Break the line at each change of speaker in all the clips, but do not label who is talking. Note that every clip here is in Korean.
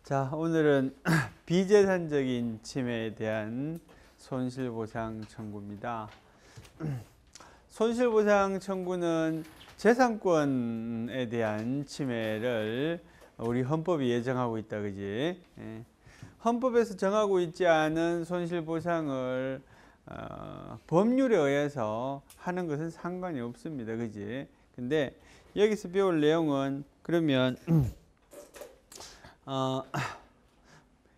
자, 오늘은 비재산적인 침해에 대한 손실보상 청구입니다. 손실보상 청구는 재산권에 대한 침해를 우리 헌법이 예정하고 있다, 그지? 헌법에서 정하고 있지 않은 손실보상을 법률에 의해서 하는 것은 상관이 없습니다, 그지? 근데 여기서 배울 내용은 그러면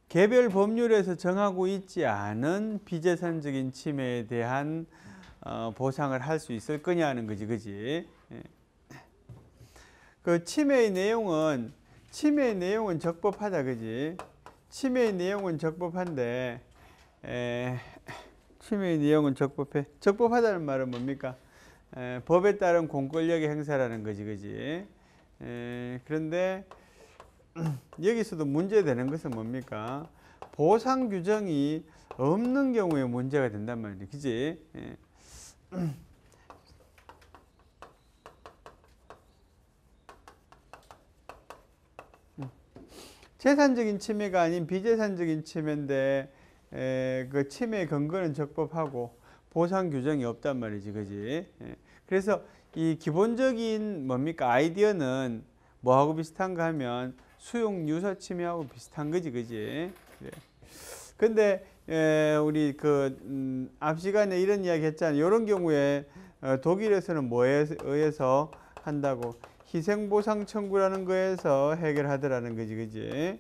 개별 법률에서 정하고 있지 않은 비재산적인 침해에 대한 보상을 할 수 있을 거냐는 거지, 그지? 그 침해의 내용은 적법하다, 그지? 침해의 내용은 적법한데, 침해의 내용은 적법해. 적법하다는 말은 뭡니까? 법에 따른 공권력의 행사라는 거지, 그지? 그런데 여기서도 문제되는 것은 뭡니까? 보상 규정이 없는 경우에 문제가 된단 말이죠. 그지? 재산적인 침해가 아닌 비재산적인 침해인데 그 침해의 근거는 적법하고 보상 규정이 없단 말이지. 그지? 그래서 이 기본적인 뭡니까? 아이디어는 뭐하고 비슷한가 하면 수용 유서 침해하고 비슷한 거지, 그지? 그래. 근데 우리 앞 시간에 이런 이야기 했잖아. 이런 경우에 독일에서는 뭐에 의해서 한다고? 희생보상 청구라는 거에서 해결하더라는 거지, 그지?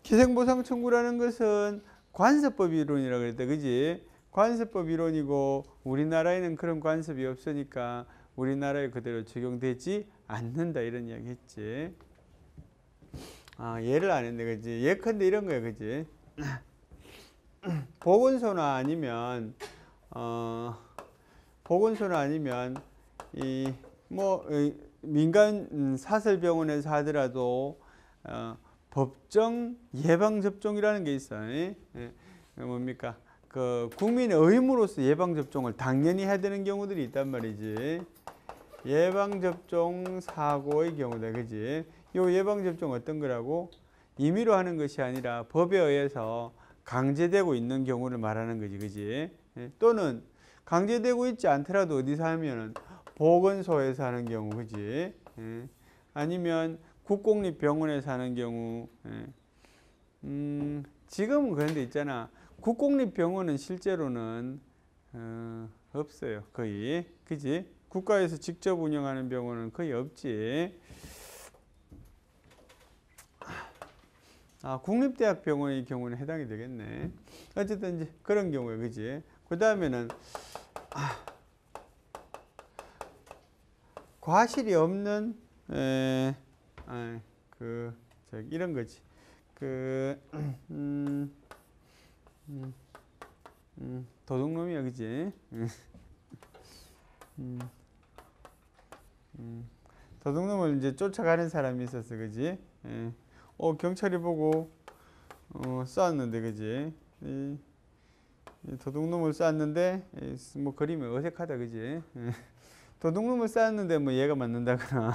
희생보상 청구라는 것은 관습법 이론이라고 그랬다, 그지? 관습법 이론이고 우리나라에는 그런 관습이 없으니까 우리나라에 그대로 적용되지 않는다, 이런 이야기 했지. 예를 안 했네, 그지? 예컨대 이런 거야, 그지? 보건소나 아니면 민간 사설병원에서 하더라도 법정 예방접종이라는 게 있어요. 뭡니까? 그 국민의 의무로서 예방접종을 당연히 해야 되는 경우들이 있단 말이지. 예방접종 사고의 경우다, 그지? 요 예방접종 어떤 거라고? 임의로 하는 것이 아니라 법에 의해서 강제되고 있는 경우를 말하는 거지, 그지? 또는 강제되고 있지 않더라도 어디서 하면은 보건소에서 하는 경우, 그지? 아니면 국공립병원에서 하는 경우. 지금은 그런 데 있잖아. 국공립병원은 실제로는 없어요, 거의. 그지? 국가에서 직접 운영하는 병원은 거의 없지. 국립대학병원의 경우는 해당이 되겠네. 어쨌든 이제 그런 경우에, 그지? 그 다음에는 과실이 없는 이런 거지. 도둑놈이야, 그지? 도둑놈을 이제 쫓아가는 사람이 있었어, 그지? 경찰이 보고 쐈는데, 그지? 도둑놈을 쐈는데 뭐 그림이 어색하다, 그지? 도둑놈을 쐈는데 뭐 얘가 맞는다거나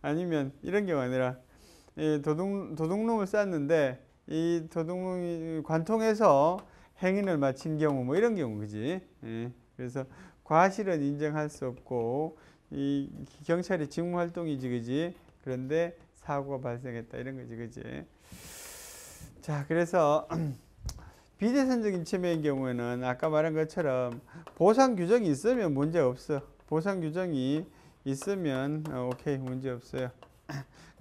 아니면 이런 경우가 아니라 도둑놈을 쐈는데 이 도둑놈이 관통해서 행인을 마친 경우, 뭐 이런 경우, 그지? 그래서 과실은 인정할 수 없고 이 경찰의 직무 활동이지, 그지? 그런데 사고가 발생했다, 이런 거지, 그지? 자, 그래서 비재산적인 침해의 경우에는 아까 말한 것처럼 보상 규정이 있으면 문제 없어. 보상 규정이 있으면 오케이, 문제 없어요.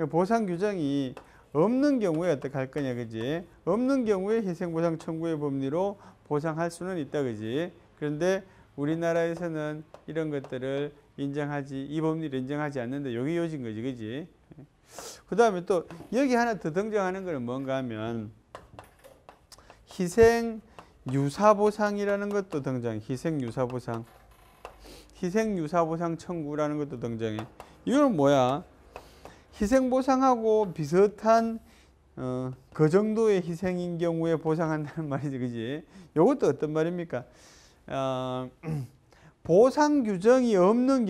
보상 규정이 없는 경우에 어떻게 할 거냐, 그지? 없는 경우에 희생보상 청구의 법리로 보상할 수는 있다, 그지? 그런데 우리나라에서는 이런 것들을 이 법리를 인정하지 않는다. 여기 요지인 거지, 그지? 그 다음에 또 여기 하나 더 등장하는 거는 뭔가 하면 희생유사보상이라는 것도 등장해. 희생유사보상 청구라는 것도 등장해. 이건 뭐야? 희생보상하고 비슷한 그 정도의 희생인 경우에 보상한다는 말이지, 그지? 이것도 어떤 말입니까? 보상 규정이 없는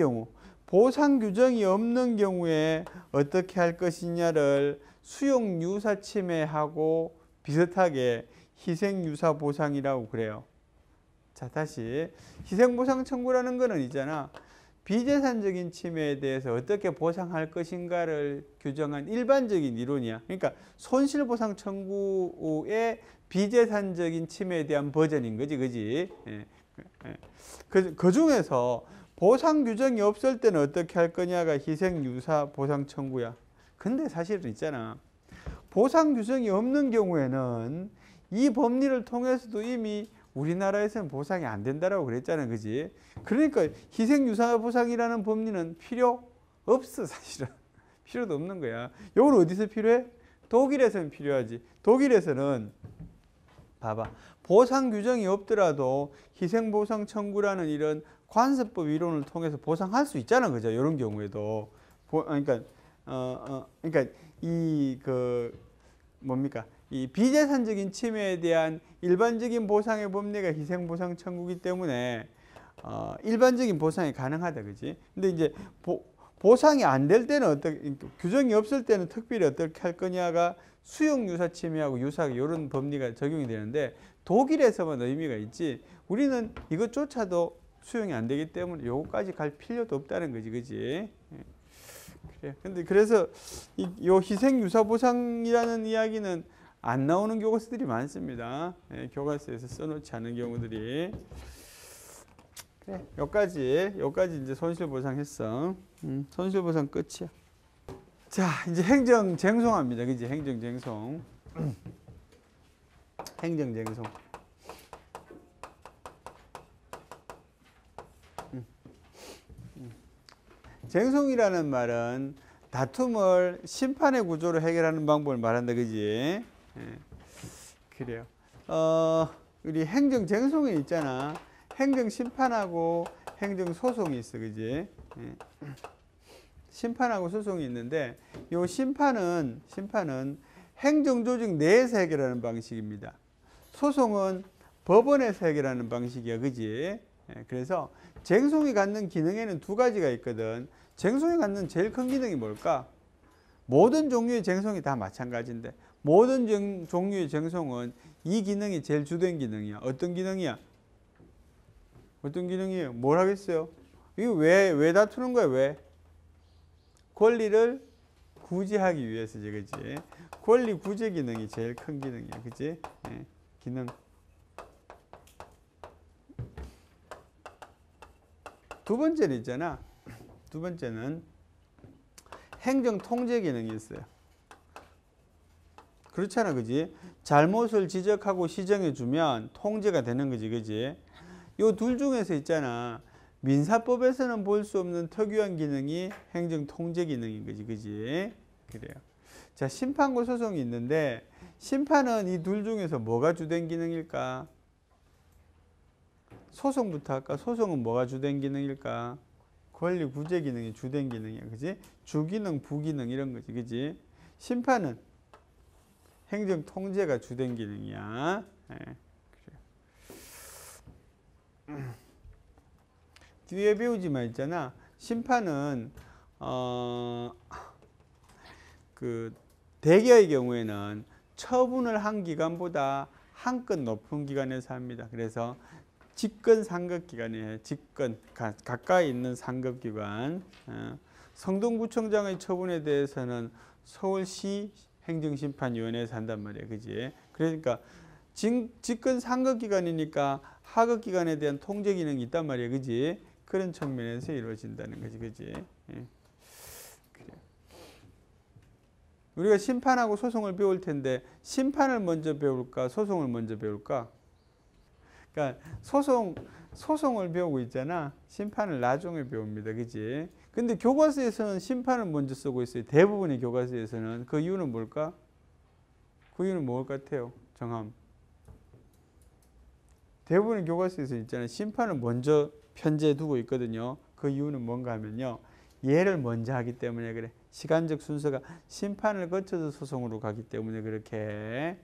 경우에 어떻게 할 것이냐를 수용 유사 침해하고 비슷하게 희생 유사 보상이라고 그래요. 자, 다시 희생 보상 청구라는 거는 있잖아. 비재산적인 침해에 대해서 어떻게 보상할 것인가를 규정한 일반적인 이론이야. 그러니까 손실보상 청구의 비재산적인 침해에 대한 버전인 거지, 그지? 예. 그 중에서 보상 규정이 없을 때는 어떻게 할 거냐가 희생 유사 보상 청구야. 근데 사실은 있잖아. 보상 규정이 없는 경우에는 이 법리를 통해서도 이미 우리나라에서는 보상이 안 된다라고 그랬잖아요. 그지? 그러니까 희생유사보상이라는 법리는 필요 없어, 사실은. 필요도 없는 거야. 이건 어디서 필요해? 독일에서는 필요하지. 독일에서는 봐봐. 보상 규정이 없더라도 희생보상 청구라는 이런 관습법 이론을 통해서 보상할 수 있잖아. 그죠? 이런 경우에도. 그러니까 뭡니까? 이 비재산적인 침해에 대한 일반적인 보상의 법리가 희생보상 청구이기 때문에 일반적인 보상이 가능하다, 그지? 근데 이제 보상이 안 될 때는 어떻게, 규정이 없을 때는 특별히 어떻게 할 거냐가 수용 유사 침해하고 유사 이런 법리가 적용이 되는데 독일에서만 의미가 있지. 우리는 이것조차도 수용이 안 되기 때문에 요거까지 갈 필요도 없다는 거지, 그지? 그래. 근데 그래서 요 희생 유사 보상이라는 이야기는 안 나오는 교과서들이 많습니다. 예, 교과서에서 써놓지 않은 경우들이. 그래, 여기까지 이제 손실보상 했어. 손실보상 끝이야. 자, 이제 행정쟁송합니다. 그지? 행정쟁송. 행정쟁송. 쟁송이라는 말은 다툼을 심판의 구조로 해결하는 방법을 말한다, 그지? 예, 그래요. 우리 행정쟁송이 있잖아. 행정심판하고 행정소송이 있어, 그지? 예. 심판하고 소송이 있는데, 요 심판은 행정조직 내에서 해결하는 방식입니다. 소송은 법원에서 해결하는 방식이야, 그지? 예, 그래서 쟁송이 갖는 기능에는 두 가지가 있거든. 쟁송이 갖는 제일 큰 기능이 뭘까? 모든 종류의 쟁송이 다 마찬가지인데 모든 종류의 쟁송은 이 기능이 제일 주된 기능이야. 어떤 기능이야? 어떤 기능이에요? 뭘 하겠어요? 이거 왜 다투는 거야? 왜? 권리를 구제하기 위해서지, 그치? 권리 구제 기능이 제일 큰 기능이야, 그치? 네, 기능. 두 번째는 있잖아. 두 번째는 행정 통제 기능이 있어요. 그렇잖아, 그지? 잘못을 지적하고 시정해주면 통제가 되는 거지, 그지? 요 둘 중에서 있잖아. 민사법에서는 볼 수 없는 특유한 기능이 행정 통제 기능인 거지, 그지? 그래요. 자, 심판과 소송이 있는데 심판은 이 둘 중에서 뭐가 주된 기능일까? 소송부터 할까? 소송은 뭐가 주된 기능일까? 권리 구제 기능이 주된 기능이야, 그지? 주기능, 부기능 이런 거지, 그지? 심판은 행정 통제가 주된 기능이야. 네, 그래. 뒤에 배우지만 있잖아. 심판은 그 대개의 경우에는 처분을 한 기관보다 한 급 높은 기관에서 합니다. 그래서 직권 상급기관이에요. 직권 가까이 있는 상급기관. 성동구청장의 처분에 대해서는 서울시 행정심판위원회에서 한단 말이에요, 그지? 그러니까 직권 상급기관이니까 하급기관에 대한 통제 기능이 있단 말이에요, 그지? 그런 측면에서 이루어진다는 거지, 그지? 예. 그래. 우리가 심판하고 소송을 배울 텐데 심판을 먼저 배울까, 소송을 먼저 배울까? 그러니까 소송을 배우고 있잖아. 심판을 나중에 배웁니다. 그치? 근데 교과서에서는 심판을 먼저 쓰고 있어요. 대부분의 교과서에서는. 그 이유는 뭘까? 그 이유는 뭘 같아요? 정함. 대부분의 교과서에서 있잖아요. 심판을 먼저 편제해 두고 있거든요. 그 이유는 뭔가 하면요. 얘를 먼저 하기 때문에 그래. 시간적 순서가 심판을 거쳐서 소송으로 가기 때문에 그렇게 해.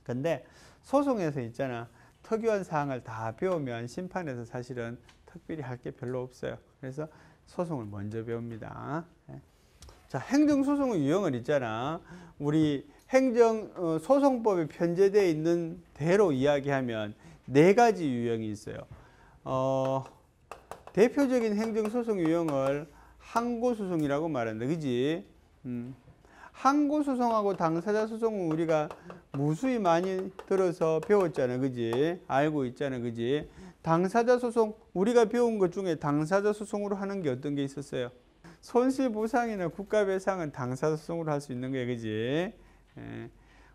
근데 소송에서 있잖아. 특유한 사항을 다 배우면 심판에서 사실은 특별히 할 게 별로 없어요. 그래서 소송을 먼저 배웁니다. 자, 행정소송의 유형을 있잖아. 우리 행정소송법에 편제되어 있는 대로 이야기하면 네 가지 유형이 있어요. 대표적인 행정소송 유형을 항고소송이라고 말한다. 그지? 항고소송하고 당사자소송은 우리가 무수히 많이 들어서 배웠잖아. 그지? 알고 있잖아. 그지? 당사자소송, 우리가 배운 것 중에 당사자소송으로 하는 게 어떤 게 있었어요? 손실보상이나 국가배상은 당사자소송으로 할 수 있는 거야. 그지? 예.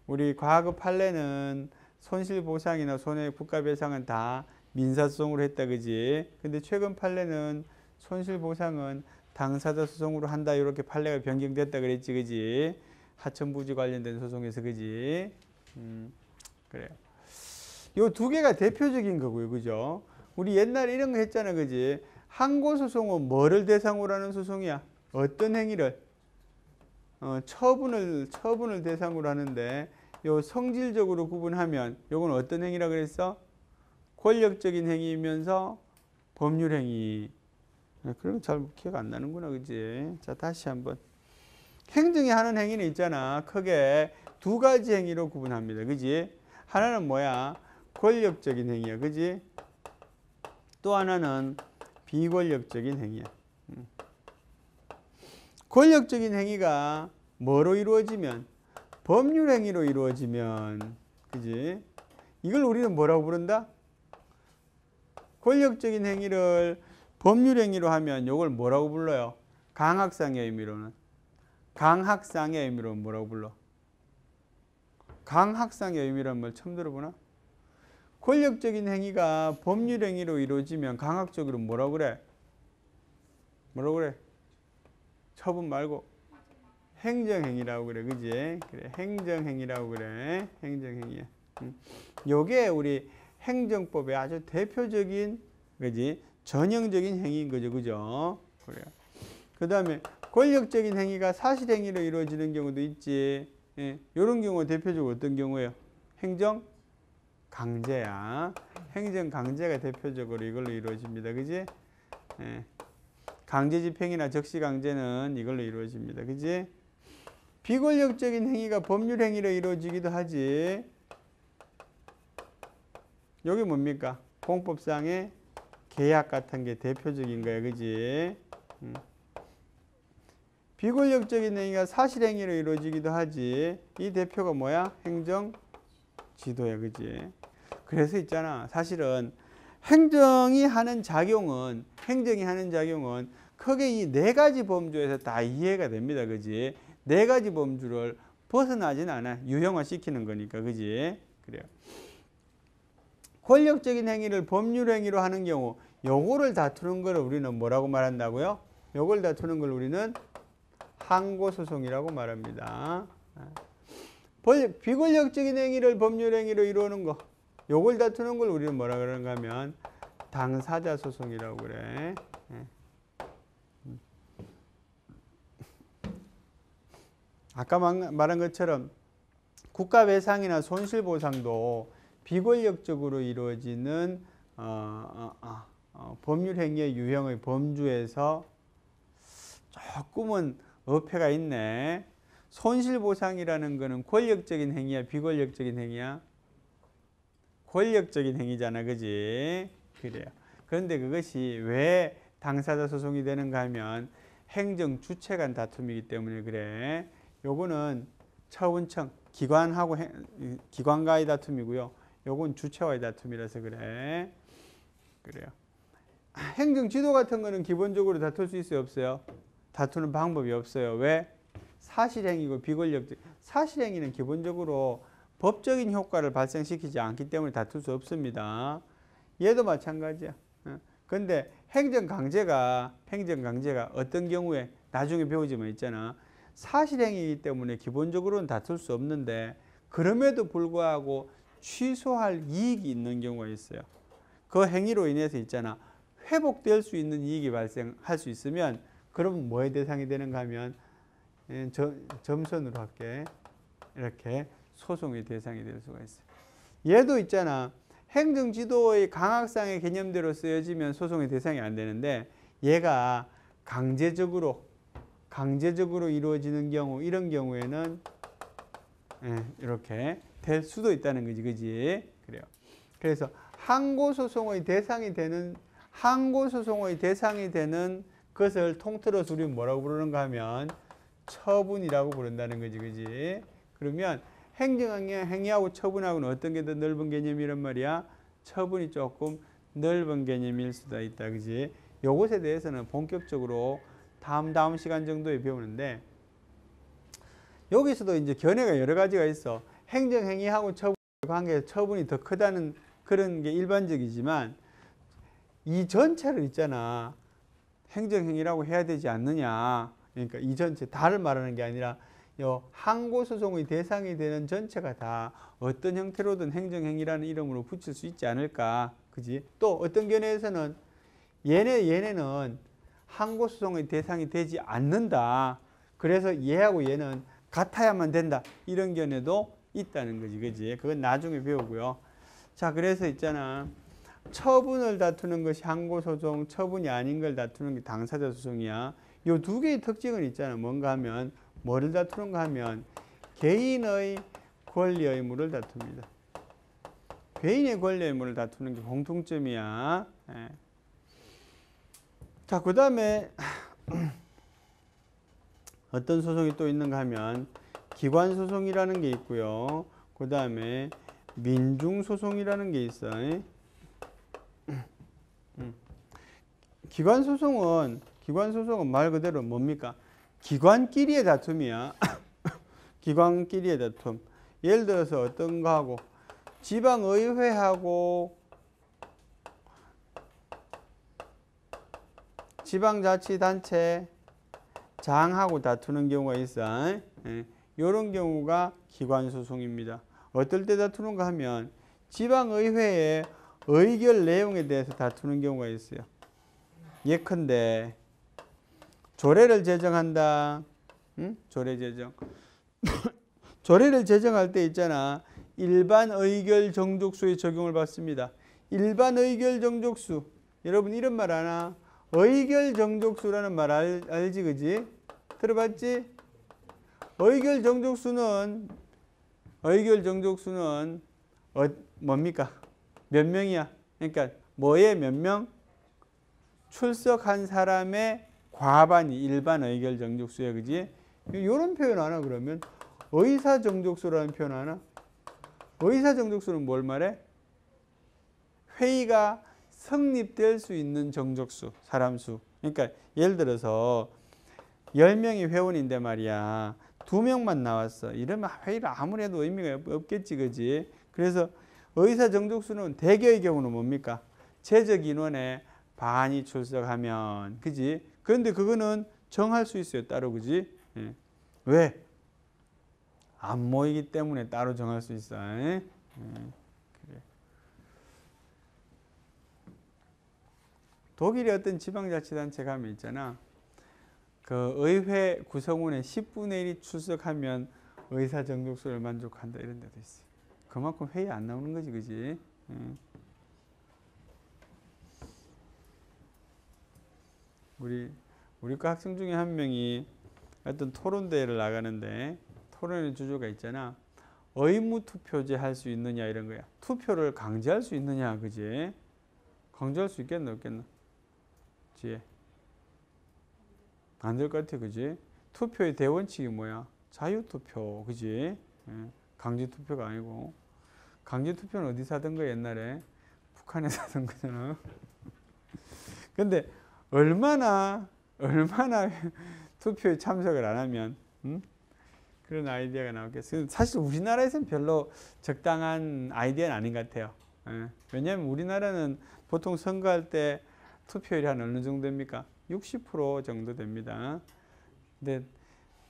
우리 과거 판례는 손실보상이나 손해 국가배상은 다 민사소송으로 했다. 그지? 근데 최근 판례는 손실보상은 당사자 소송으로 한다. 이렇게 판례가 변경됐다 그랬지. 그지? 하천부지 관련된 소송에서. 그지? 그래요. 요 두 개가 대표적인 거고요. 그죠? 우리 옛날에 이런 거 했잖아. 그지? 항고소송은 뭐를 대상으로 하는 소송이야? 어떤 행위를? 처분을 대상으로 하는데, 요 성질적으로 구분하면 요건 어떤 행위라 그랬어? 권력적인 행위이면서 법률 행위. 그럼 잘 기억 안 나는구나. 그지? 자, 다시 한번. 행정이 하는 행위는 있잖아. 크게 두 가지 행위로 구분합니다. 그지? 하나는 뭐야? 권력적인 행위야. 그지? 또 하나는 비권력적인 행위야. 권력적인 행위가 뭐로 이루어지면? 법률 행위로 이루어지면. 그지? 이걸 우리는 뭐라고 부른다? 권력적인 행위를 법률 행위로 하면 이걸 뭐라고 불러요? 강학상의 의미로는. 강학상의 의미로는 뭐라고 불러? 강학상의 의미라는 말 처음 들어보나? 권력적인 행위가 법률 행위로 이루어지면 강학적으로 뭐라고 그래? 뭐라고 그래? 처분 말고 행정행위라고 그래. 그지? 그래. 행정행위라고 그래. 행정행위야. 요게 우리 행정법의 아주 대표적인, 그지? 전형적인 행위인 거죠. 그죠? 그래요. 그 다음에 권력적인 행위가 사실행위로 이루어지는 경우도 있지. 예. 이런 경우 대표적으로 어떤 경우예요? 행정 강제야. 행정 강제가 대표적으로 이걸로 이루어집니다. 그지? 예. 강제 집행이나 적시 강제는 이걸로 이루어집니다. 그지? 비권력적인 행위가 법률 행위로 이루어지기도 하지. 여기 뭡니까? 공법상의 계약 같은 게 대표적인 거야. 그지? 비권력적인 행위가 사실행위로 이루어지기도 하지. 이 대표가 뭐야? 행정지도야. 그지? 그래서 있잖아. 사실은 행정이 하는 작용은 크게 이 네 가지 범주에서 다 이해가 됩니다. 그지? 네 가지 범주를 벗어나진 않아. 유형화 시키는 거니까. 그지? 그래요. 권력적인 행위를 법률 행위로 하는 경우, 요거를 다투는 걸 우리는 뭐라고 말한다고요? 요걸 다투는 걸 우리는 항고소송이라고 말합니다. 비권력적인 행위를 법률 행위로 이루는 거, 요걸 다투는 걸 우리는 뭐라 그러는가 하면 당사자 소송이라고 그래. 아까 말한 것처럼 국가배상이나 손실보상도 비권력적으로 이루어지는 법률행위의 유형의 범주에서 조금은 어폐가 있네. 손실보상이라는 거는 권력적인 행위야, 비권력적인 행위야? 권력적인 행위잖아. 그지? 그래요. 그런데 그것이 왜 당사자 소송이 되는가 하면 행정 주체 간 다툼이기 때문에 그래. 요거는 처운청, 기관과의 다툼이고요. 요건 주체와의 다툼이라서 그래. 그래요. 행정 지도 같은 거는 기본적으로 다툴 수 있어요, 없어요? 다투는 방법이 없어요. 왜? 사실행위고 비권력적. 사실행위는 기본적으로 법적인 효과를 발생시키지 않기 때문에 다툴 수 없습니다. 얘도 마찬가지야. 근데 행정강제가 어떤 경우에 나중에 배우지만 있잖아. 사실행위이기 때문에 기본적으로는 다툴 수 없는데 그럼에도 불구하고 취소할 이익이 있는 경우가 있어요. 그 행위로 인해서 있잖아. 회복될 수 있는 이익이 발생할 수 있으면 그럼 뭐의 대상이 되는가 하면 점선으로 할게. 이렇게 소송의 대상이 될 수가 있어요. 얘도 있잖아. 행정지도의 강학상의 개념대로 쓰여지면 소송의 대상이 안 되는데 얘가 강제적으로 강제적으로 이루어지는 경우, 이런 경우에는 이렇게 될 수도 있다는 거지, 그지? 그래요. 그래서 항고소송의 대상이 되는 것을 통틀어서 우리는 뭐라고 부르는가 하면 처분이라고 부른다는 거지, 그지? 그러면 행위하고 처분하고는 어떤 게 더 넓은 개념이란 말이야? 처분이 조금 넓은 개념일 수도 있다, 그지? 요것에 대해서는 본격적으로 다음 시간 정도에 배우는데, 여기서도 이제 견해가 여러 가지가 있어. 행정행위하고 처분 관계에서 처분이 더 크다는 그런 게 일반적이지만, 이 전체를 있잖아. 행정행위라고 해야 되지 않느냐. 그러니까 이 전체, 다를 말하는 게 아니라 항고소송의 대상이 되는 전체가 다 어떤 형태로든 행정행위라는 이름으로 붙일 수 있지 않을까. 그지? 또 어떤 견해에서는 얘네는 항고소송의 대상이 되지 않는다. 그래서 얘하고 얘는 같아야만 된다. 이런 견해도 있다는 거지. 그지? 그건 나중에 배우고요. 자, 그래서 있잖아. 처분을 다투는 것이 항고소송, 처분이 아닌 걸 다투는 게 당사자 소송이야. 요 두 개의 특징은 있잖아. 뭔가 하면, 뭐를 다투는가 하면, 개인의 권리 의무를 다툽니다. 개인의 권리 의무를 다투는 게 공통점이야. 예. 자, 그 다음에 어떤 소송이 또 있는가 하면, 기관소송이라는 게 있고요. 그 다음에 민중소송이라는 게 있어요. 기관소송은 말 그대로 뭡니까? 기관끼리의 다툼이야. 기관끼리의 다툼. 예를 들어서 어떤 거 하고, 지방의회하고 지방자치단체 장하고 다투는 경우가 있어. 이런 경우가 기관소송입니다. 어떨 때 다투는가 하면 지방의회의 의결 내용에 대해서 다투는 경우가 있어요. 예컨대 조례를 제정한다. 조례 제정. 조례를 제정할 때 있잖아. 일반 의결 정족수의 적용을 받습니다. 일반 의결 정족수. 여러분 이런 말 아나? 의결 정족수라는 말 알지, 그지? 들어봤지? 의결 정족수는 뭡니까? 몇 명이야? 그러니까 뭐에 몇 명? 출석한 사람의 과반이 일반 의결 정족수야, 그지? 이런 표현 하나 그러면 의사 정족수라는 표현 하나? 의사 정족수는 뭘 말해? 회의가 성립될 수 있는 정족수, 사람 수. 그러니까 예를 들어서 10명이 회원인데 말이야. 2명만 나왔어. 이러면 회의를 아무리 해도 의미가 없겠지, 그지? 그래서 의사 정족수는 대개의 경우는 뭡니까? 재적 인원의 반이 출석하면, 그지? 그런데 그거는 정할 수 있어요, 따로, 그지? 예. 왜? 안 모이기 때문에 따로 정할 수 있어. 그래. 독일의 어떤 지방자치단체 가면 있잖아. 그 의회 구성원의 10분의 1이 출석하면 의사 정족수를 만족한다, 이런 데도 있어. 그만큼 회의 안 나오는 거지, 그지? 우리 과 학생 중에 한 명이 어떤 토론대회를 나가는데 토론의 주제가 있잖아. 의무투표제 할 수 있느냐, 이런 거야. 투표를 강제할 수 있느냐, 그지? 강제할 수 있겠나 없겠나? 지혜. 안 될 것 같아, 그지? 투표의 대원칙이 뭐야? 자유투표, 그지? 강제투표가 아니고. 강제투표는 어디서 하던 거야, 옛날에? 북한에서 하던 거잖아. 근데 얼마나 투표에 참석을 안 하면 그런 아이디어가 나오겠어요. 사실 우리나라에서는 별로 적당한 아이디어는 아닌 것 같아요. 왜냐하면 우리나라는 보통 선거할 때 투표율이 한 어느 정도 됩니까? 60% 정도 됩니다. 근데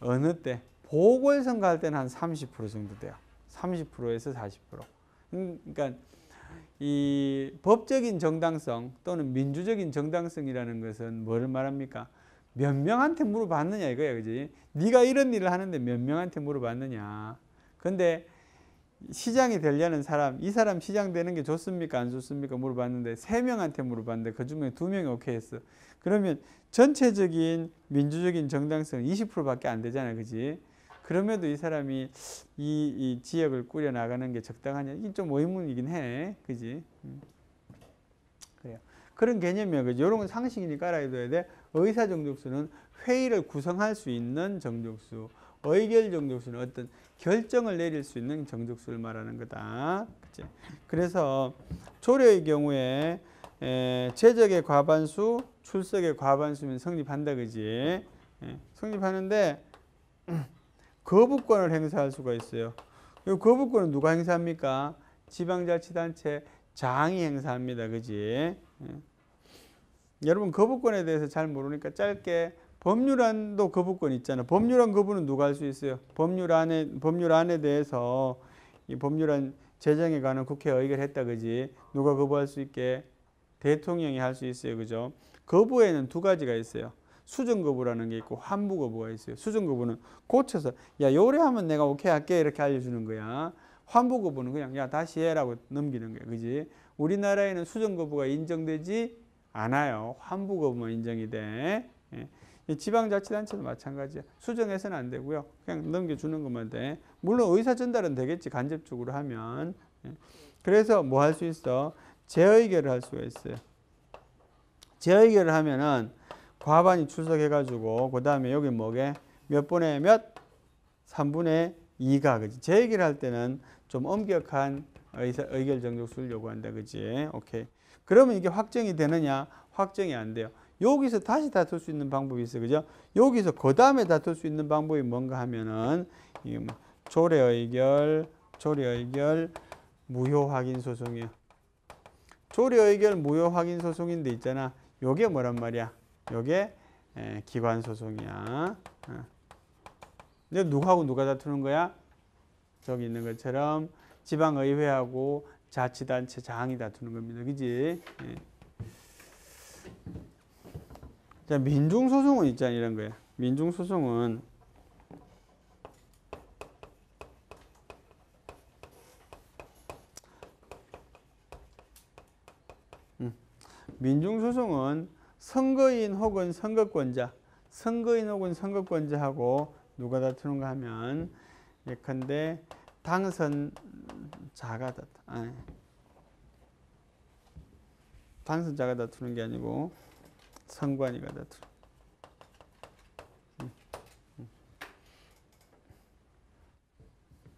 어느 때? 보궐선거 할 때는 한 30% 정도 돼요. 30%에서 40%. 그러니까 이 법적인 정당성 또는 민주적인 정당성이라는 것은 뭐를 말합니까? 몇 명한테 물어봤느냐 이거야, 그지? 네가 이런 일을 하는데 몇 명한테 물어봤느냐. 근데 시장이 되려는 사람, 이 사람 시장 되는 게 좋습니까? 안 좋습니까? 물어봤는데 3명한테 물어봤는데 그 중에 2명이 오케이 했어. 그러면 전체적인 민주적인 정당성은 20%밖에 안 되잖아. 그지? 그럼에도 이 사람이 이 지역을 꾸려 나가는 게 적당하냐? 이게 좀 의문이긴 해. 그지? 그래요. 그런 개념이야. 그지? 이런 건 상식이니까 알아둬야 돼. 의사 정족수는 회의를 구성할 수 있는 정족수. 의결 정족수는 어떤 결정을 내릴 수 있는 정족수를 말하는 거다. 그치? 그래서 조례의 경우에 최적의 과반수, 출석의 과반수면 성립한다. 그지? 성립하는데 거부권을 행사할 수가 있어요. 이 거부권은 누가 행사합니까? 지방자치단체 장이 행사합니다. 그지? 여러분 거부권에 대해서 잘 모르니까 짧게 법률안도 거부권 있잖아. 법률안 거부는 누가 할 수 있어요? 법률안에 대해서 이 법률안 제정에 관한 국회 의결했다. 그지? 누가 거부할 수 있게? 대통령이 할 수 있어요. 그죠? 거부에는 2가지가 있어요. 수정 거부라는 게 있고 환부 거부가 있어요. 수정 거부는 고쳐서 야 요래하면 내가 오케이 할게 이렇게 알려주는 거야. 환부 거부는 그냥 야 다시 해라고 넘기는 거야. 그지? 우리나라에는 수정 거부가 인정되지 않아요. 환부 거부만 인정이 돼. 지방자치단체도 마찬가지야. 수정해서는 안 되고요. 그냥 넘겨주는 것만 돼. 물론 의사 전달은 되겠지. 간접적으로 하면. 그래서 뭐 할 수 있어? 재의결을 할 수가 있어요. 재의결을 하면은 과반이 출석해가지고 그 다음에 여기 뭐게? 몇 분의 몇? 3분의 2가 그지? 재의결을 할 때는 좀 엄격한 의결 정족수를 요구한다. 그지? 오케이. 그러면 이게 확정이 되느냐? 확정이 안 돼요. 여기서 다시 다툴 수 있는 방법이 있어요. 그죠? 여기서 그 다음에 다툴 수 있는 방법이 뭔가 하면은 이게 뭐 조례의결, 무효 확인 소송이에요. 조례의결 무효 확인 소송인데 있잖아. 요게 뭐란 말이야? 요게 기관 소송이야. 근데 누구하고 누가 다투는 거야? 저기 있는 것처럼 지방의회하고 자치단체 장이 다투는 겁니다. 그지? 자, 민중소송은 있잖아. 이런 거야. 민중소송은 선거인 혹은 선거권자하고 누가 다투는가 하면 예컨대 당선자가 다투는 게 아니고 선관위가 다투는.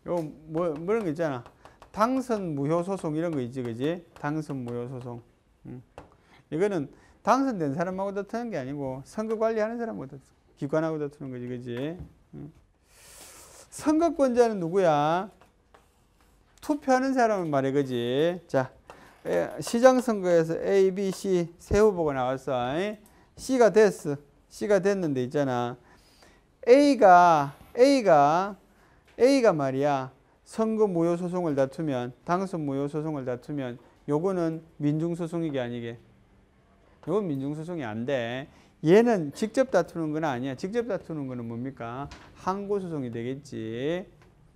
요 뭐런 거 있잖아. 당선 무효 소송 이런 거 있지, 그지? 당선 무효 소송. 이거는 당선된 사람하고 다투는 게 아니고 선거 관리하는 사람하고 기관하고 다투는 거지, 그지? 선거권자는 누구야? 투표하는 사람은 말이야, 그지? 자, 시장 선거에서 A, B, C 세 후보가 나왔어. C가 됐는데 있잖아. A가 말이야. 선거 무효 소송을 다투면, 당선 무효 소송을 다투면 요거는 민중소송이게 아니게? 요건 민중소송이 안 돼. 얘는 직접 다투는 건 아니야. 직접 다투는 거는 뭡니까? 항고소송이 되겠지.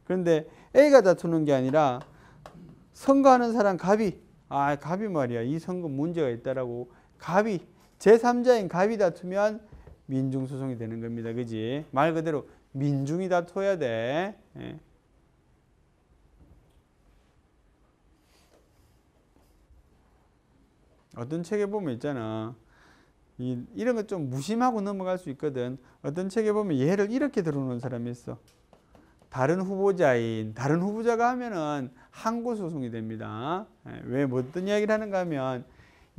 그런데 A가 다투는 게 아니라 선거하는 사람 갑이 말이야. 이 선거 문제가 있다라고 갑이 제3자인 갑이 다투면 민중소송이 되는 겁니다. 그지? 말 그대로 민중이 다투어야 돼. 어떤 책에 보면 있잖아. 이런 거 좀 무심하고 넘어갈 수 있거든. 어떤 책에 보면 얘를 이렇게 들어놓은 사람이 있어. 다른 후보자가 하면은 항고소송이 됩니다. 왜 어떤 이야기를 하는가 하면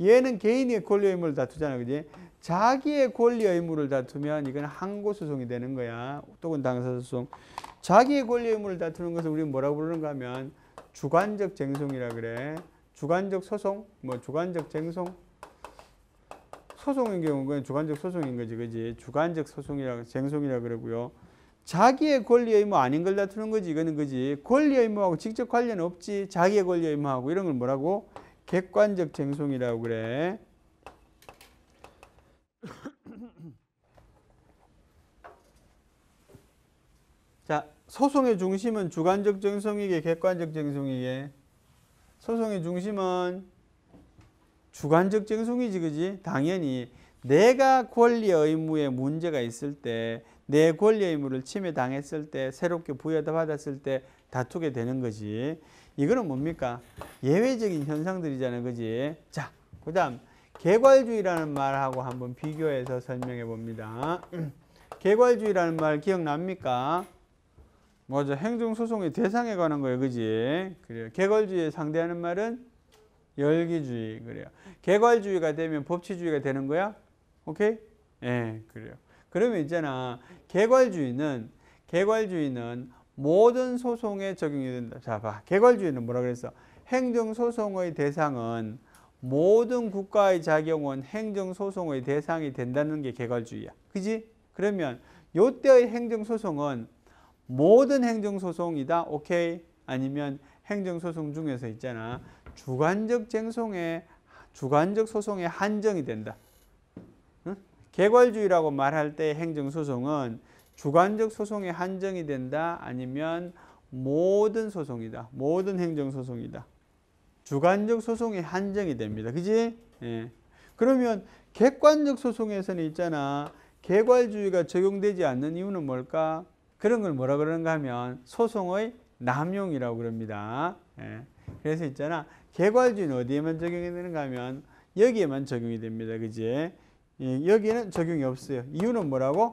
얘는 개인의 권리 의무를 다투잖아. 그지? 자기의 권리 의무를 다투면 이건 항고소송이 되는 거야. 또는 당사소송. 자기의 권리 의무를 다투는 것을 우리는 뭐라고 부르는가 하면 주관적 쟁송이라 그래. 주관적 소송, 주관적 쟁송. 소송인 경우는 주관적 소송인 거지, 그지? 주관적 쟁송이라 그러고요. 자기의 권리 의무 아닌 걸 다투는 거지, 이거는 그지? 권리 의무하고 직접 관련 없지. 자기의 권리 의무하고 이런 걸 뭐라고? 객관적 쟁송이라고 그래. 자, 소송의 중심은 주관적 정성이게 객관적 정성이게? 소송의 중심은 주관적 정성이지, 그지? 당연히 내가 권리 의무에 문제가 있을 때, 내 권리 의무를 침해당했을 때, 새롭게 부여받았을 때 다투게 되는 거지. 이거는 뭡니까? 예외적인 현상들이잖아요, 그지? 자, 그 다음 개괄주의라는 말하고 한번 비교해서 설명해 봅니다. 개괄주의라는 말 기억납니까? 뭐죠? 행정소송의 대상에 관한 거예요, 그지? 그래요. 개괄주의에 상대하는 말은 열기주의. 그래요. 개괄주의가 되면 법치주의가 되는 거야? 오케이? 예, 그래요. 그러면 있잖아. 개괄주의는 모든 소송에 적용이 된다. 자, 봐. 개괄주의는 뭐라 그랬어? 행정소송의 대상은 모든 국가의 작용은 행정소송의 대상이 된다는 게 개괄주의야. 그지? 그러면 요때의 행정소송은 모든 행정소송이다. 오케이? 아니면 행정소송 중에서 있잖아. 주관적 소송에 한정이 된다. 응? 개괄주의라고 말할 때 행정소송은 주관적 소송에 한정이 된다. 아니면 모든 소송이다. 모든 행정소송이다. 주관적 소송에 한정이 됩니다. 그지? 예. 그러면 객관적 소송에서는 있잖아. 개괄주의가 적용되지 않는 이유는 뭘까? 그런 걸 뭐라 그러는가 하면 소송의 남용이라고 그럽니다. 예. 그래서 있잖아. 개괄주의는 어디에만 적용이 되는가 하면 여기에만 적용이 됩니다. 그지? 예. 여기에는 적용이 없어요. 이유는 뭐라고?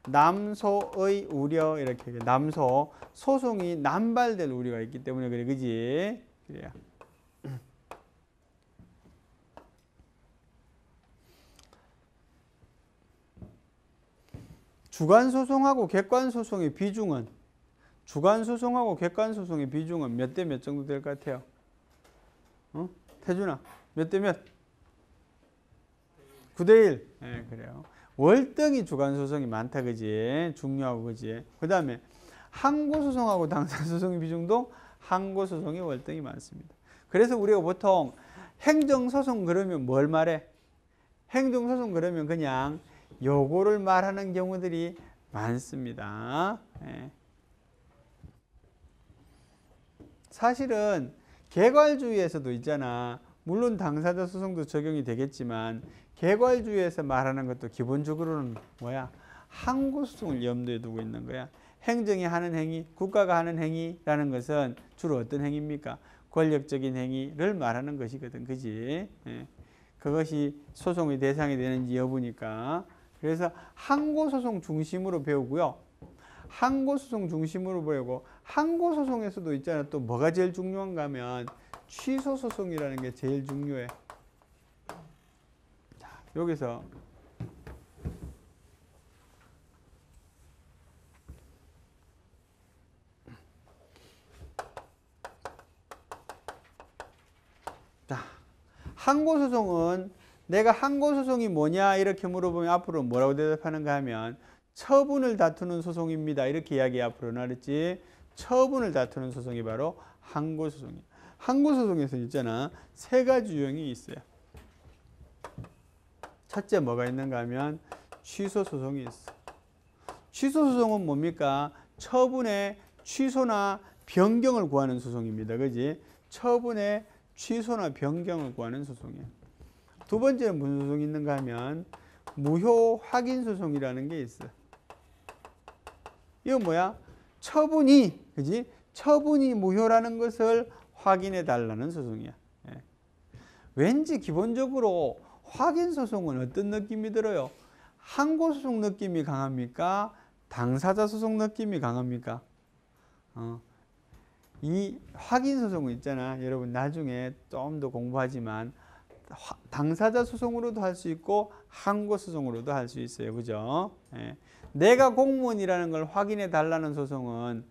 남소의 우려, 이렇게 남소, 소송이 남발될 우려가 있기 때문에 그래. 그지? 그래요. 주관소송하고 객관소송의 비중은 몇 대 몇 정도 될 것 같아요? 어? 태준아, 몇 대 몇? 9대1. 네, 그래요. 월등히 주관소송이 많다, 그지? 중요하고, 그지? 그 다음에 항고소송하고 당사소송의 비중도 항고소송이 월등히 많습니다. 그래서 우리가 보통 행정소송 그러면 뭘 말해? 행정소송 그러면 그냥 요거를 말하는 경우들이 많습니다. 예. 사실은 개괄주의에서도 있잖아. 물론 당사자 소송도 적용이 되겠지만 개괄주의에서 말하는 것도 기본적으로는 뭐야? 항고소송을 염두에 두고 있는 거야. 행정이 하는 행위, 국가가 하는 행위라는 것은 주로 어떤 행위입니까? 권력적인 행위를 말하는 것이거든. 그지? 예. 그것이 소송의 대상이 되는지 여부니까. 그래서 항고소송 중심으로 배우고요. 항고소송 중심으로 배우고 항고소송에서도 있잖아. 또 뭐가 제일 중요한가 하면 취소소송이라는 게 제일 중요해. 자, 여기서 자, 항고소송은 내가 항고소송이 뭐냐 이렇게 물어보면 앞으로 뭐라고 대답하는가 하면 처분을 다투는 소송입니다. 이렇게 이야기 앞으로 나랬지. 처분을 다투는 소송이 바로 항고소송이에요. 항고소송에서 있잖아. 세 가지 유형이 있어요. 첫째 뭐가 있는가 하면 취소소송이 있어. 취소소송은 뭡니까? 처분의 취소나 변경을 구하는 소송입니다. 그지? 처분의 취소나 변경을 구하는 소송이에요. 두 번째는 무슨 소송이 있는가 하면 무효 확인 소송이라는 게 있어. 이건 뭐야? 처분이, 그지? 처분이 무효라는 것을 확인해 달라는 소송이야. 예. 왠지 기본적으로 확인 소송은 어떤 느낌이 들어요? 항고 소송 느낌이 강합니까? 당사자 소송 느낌이 강합니까? 이 확인 소송은 있잖아. 여러분 나중에 좀 더 공부하지만 당사자 소송으로도 할 수 있고 항고 소송으로도 할 수 있어요. 그죠? 예. 내가 공무원이라는 걸 확인해 달라는 소송은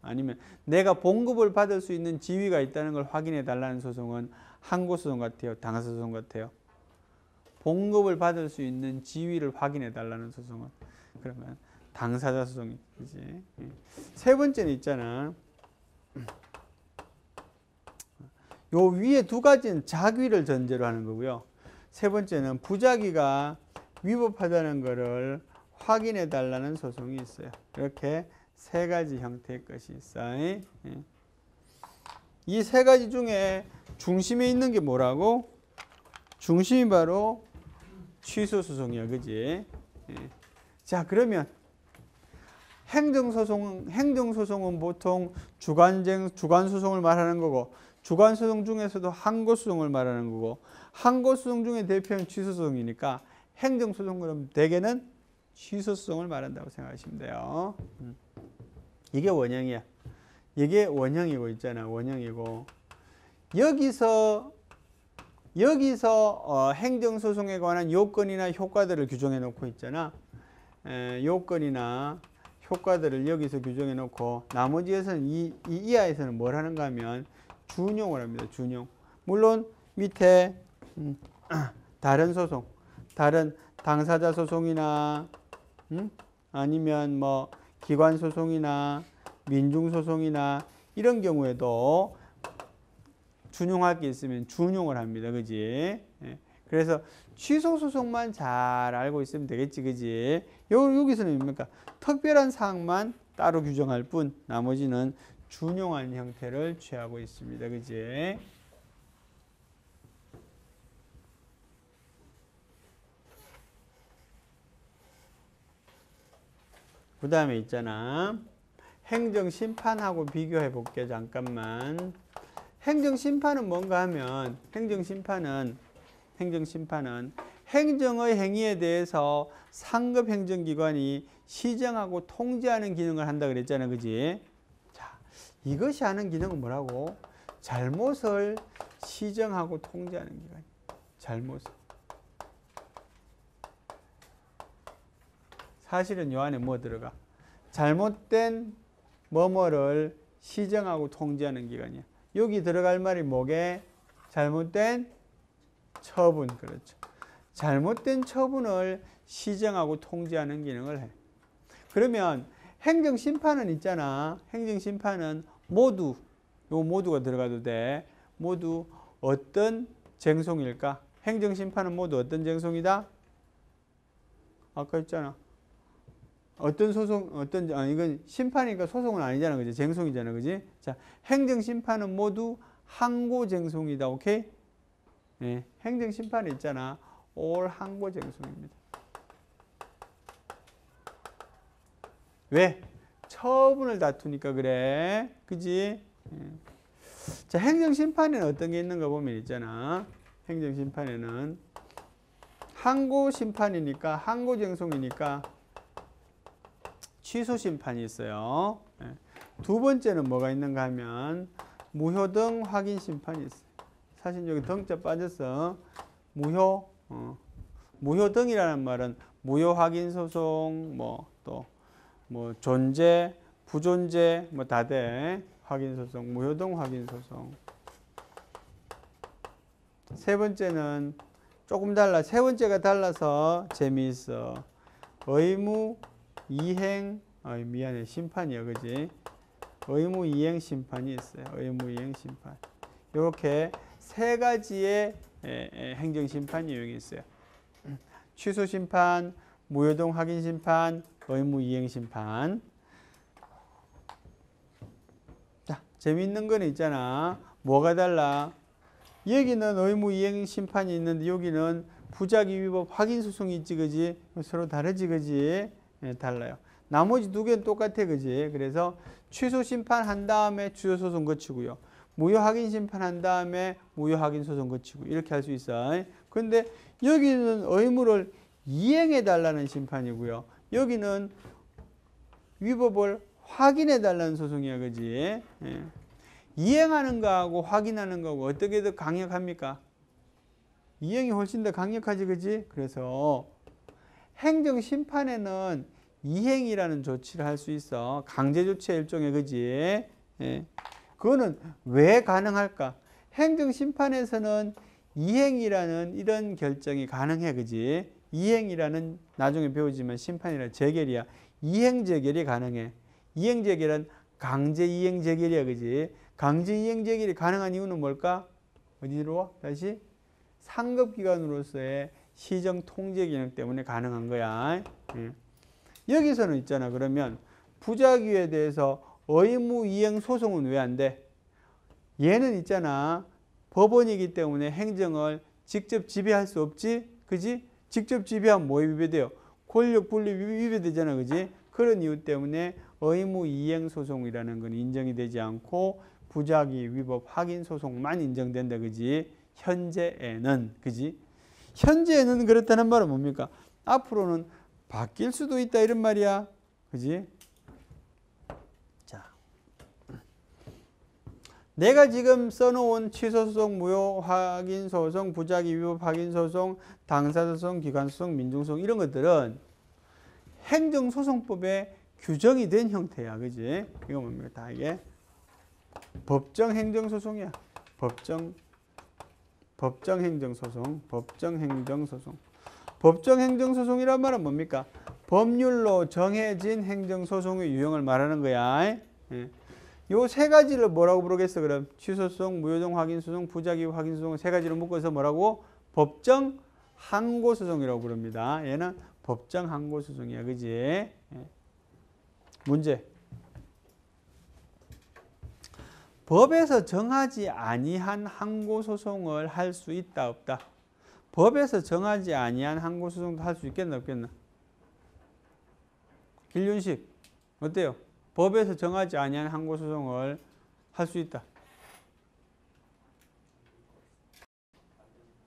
아니면 내가 봉급을 받을 수 있는 지위가 있다는 걸 확인해 달라는 소송은 항고 소송 같아요? 당사자 소송 같아요? 봉급을 받을 수 있는 지위를 확인해 달라는 소송은 그러면 당사자 소송이지. 세 번째는 있잖아. 요 위에 두 가지는 자귀를 전제로 하는 거고요. 세 번째는 부자귀가 위법하다는 것을 확인해 달라는 소송이 있어요. 이렇게 세 가지 형태의 것이 있어요. 이 세 가지 중에 중심에 있는 게 뭐라고? 중심이 바로 취소소송이야, 그지? 자, 그러면 행정소송은 보통 주관소송을 말하는 거고, 주관소송 중에서도 항고소송을 말하는 거고, 항고소송 중에 대표는 취소소송이니까 행정소송 그럼 대개는 취소소송을 말한다고 생각하시면 돼요. 이게 원형이야. 이게 원형이고 있잖아. 원형이고. 여기서 행정소송에 관한 요건이나 효과들을 규정해 놓고 있잖아. 요건이나 효과들을 여기서 규정해 놓고 나머지에서는 이 이하에서는 뭘 하는가 하면 준용을 합니다. 준용. 물론 밑에 다른 소송, 다른 당사자 소송이나 아니면 뭐 기관 소송이나 민중 소송이나 이런 경우에도 준용할 게 있으면 준용을 합니다. 그지? 그래서 취소 소송만 잘 알고 있으면 되겠지. 그지? 여기서는 뭡니까? 특별한 사항만 따로 규정할 뿐 나머지는 준용한 형태를 취하고 있습니다. 그지? 그 다음에 있잖아. 행정심판하고 비교해 볼게. 잠깐만. 행정심판은 뭔가 하면 행정심판은 행정의 행위에 대해서 상급 행정기관이 시정하고 통제하는 기능을 한다 그랬잖아. 그지? 자, 이것이 하는 기능은 뭐라고? 잘못을 시정하고 통제하는 기관이야. 잘못을. 사실은 요 안에 뭐 들어가? 잘못된 뭐뭐를 시정하고 통제하는 기관이야. 여기 들어갈 말이 뭐게? 잘못된 처분. 그렇죠. 잘못된 처분을 시정하고 통제하는 기능을 해. 그러면 행정심판은 있잖아. 행정심판은 모두, 요 모두가 들어가도 돼. 모두 어떤 쟁송일까? 행정심판은 모두 어떤 쟁송이다? 아까 했잖아. 어떤 소송, 이건 심판이니까 소송은 아니잖아. 그지? 쟁송이잖아. 그지? 자, 행정심판은 모두 항고쟁송이다. 오케이? 네, 행정심판이 있잖아. 올 항고쟁송입니다. 왜? 처분을 다투니까 그래. 그지? 자, 행정심판에는 어떤 게 있는가 보면 있잖아. 행정심판에는 항고심판이니까, 항고쟁송이니까 취소심판이 있어요. 두 번째는 뭐가 있는가 하면 무효등 확인심판이 있어요. 사실 여기 등자 빠졌어. 무효등이라는 말은 무효확인소송, 존재, 부존재, 다 돼. 확인소송, 무효등 확인소송. 세 번째는 조금 달라. 세 번째가 달라서 재미있어. 의무 이행, 미안해. 심판이야. 그지? 의무 이행 심판이 있어요. 의무 이행 심판. 이렇게 세 가지의 행정심판 유형이 있어요. 취소심판, 무효등 확인심판, 의무 이행 심판. 자, 재미있는 건 있잖아. 뭐가 달라? 여기는 의무 이행 심판이 있는데 여기는 부작위 위법 확인 소송이 있지. 그지? 서로 다르지. 그지? 달라요. 나머지 두 개는 똑같아. 그지? 그래서 취소 심판한 다음에 취소 소송 거치고요. 무효 확인 심판한 다음에 무효 확인 소송 거치고 이렇게 할 수 있어. 근데 여기는 의무를 이행해 달라는 심판이고요. 여기는 위법을 확인해 달라는 소송이야. 그지? 이행하는 거하고 확인하는 거하고 어떻게 더 강력합니까? 이행이 훨씬 더 강력하지. 그지? 그래서 행정심판에는 이행이라는 조치를 할 수 있어. 강제조치의 일종의. 그지? 그거는 왜 가능할까? 행정심판에서는 이행이라는 이런 결정이 가능해. 그지? 이행이라는 나중에 배우지만 심판이라 재결이야. 이행재결이 가능해. 이행재결은 강제이행재결이야. 그지? 강제이행재결이 가능한 이유는 뭘까? 어디로 와? 다시? 상급기관으로서의 시정통제 기능 때문에 가능한 거야. 여기서는 있잖아. 그러면 부작위에 대해서 의무이행 소송은 왜 안 돼? 얘는 있잖아. 법원이기 때문에 행정을 직접 지배할 수 없지? 그지? 직접 지배하면 뭐에 위배돼요? 권력 분립 위배되잖아. 그지? 그런 이유 때문에 의무이행 소송이라는 건 인정이 되지 않고 부작위 위법 확인 소송만 인정된다. 그지? 현재에는. 그지? 현재에는 그렇다는 말은 뭡니까? 앞으로는 바뀔 수도 있다 이런 말이야. 그지? 자, 내가 지금 써놓은 취소소송, 무효 확인 소송, 부작위 위법 확인 소송, 당사소송, 기관소송, 민중소송 이런 것들은 행정소송법에 규정이 된 형태야. 그지? 이거 뭡니까? 다 이게 법정 행정소송이야. 법정 행정소송. 법정 행정소송이란 말은 뭡니까? 법률로 정해진 행정소송의 유형을 말하는 거야. 요 세 가지를 뭐라고 부르겠어? 그럼 취소소송, 무효정 확인소송, 부작위 확인소송 세 가지를 묶어서 뭐라고? 법정 항고소송이라고 부릅니다. 얘는 법정 항고소송이야. 그지? 문제. 법에서 정하지 아니한 항고소송을 할 수 있다 없다? 법에서 정하지 아니한 항고소송도 할 수 있겠나 없겠나? 길륜식 어때요? 법에서 정하지 아니한 항고소송을 할 수 있다.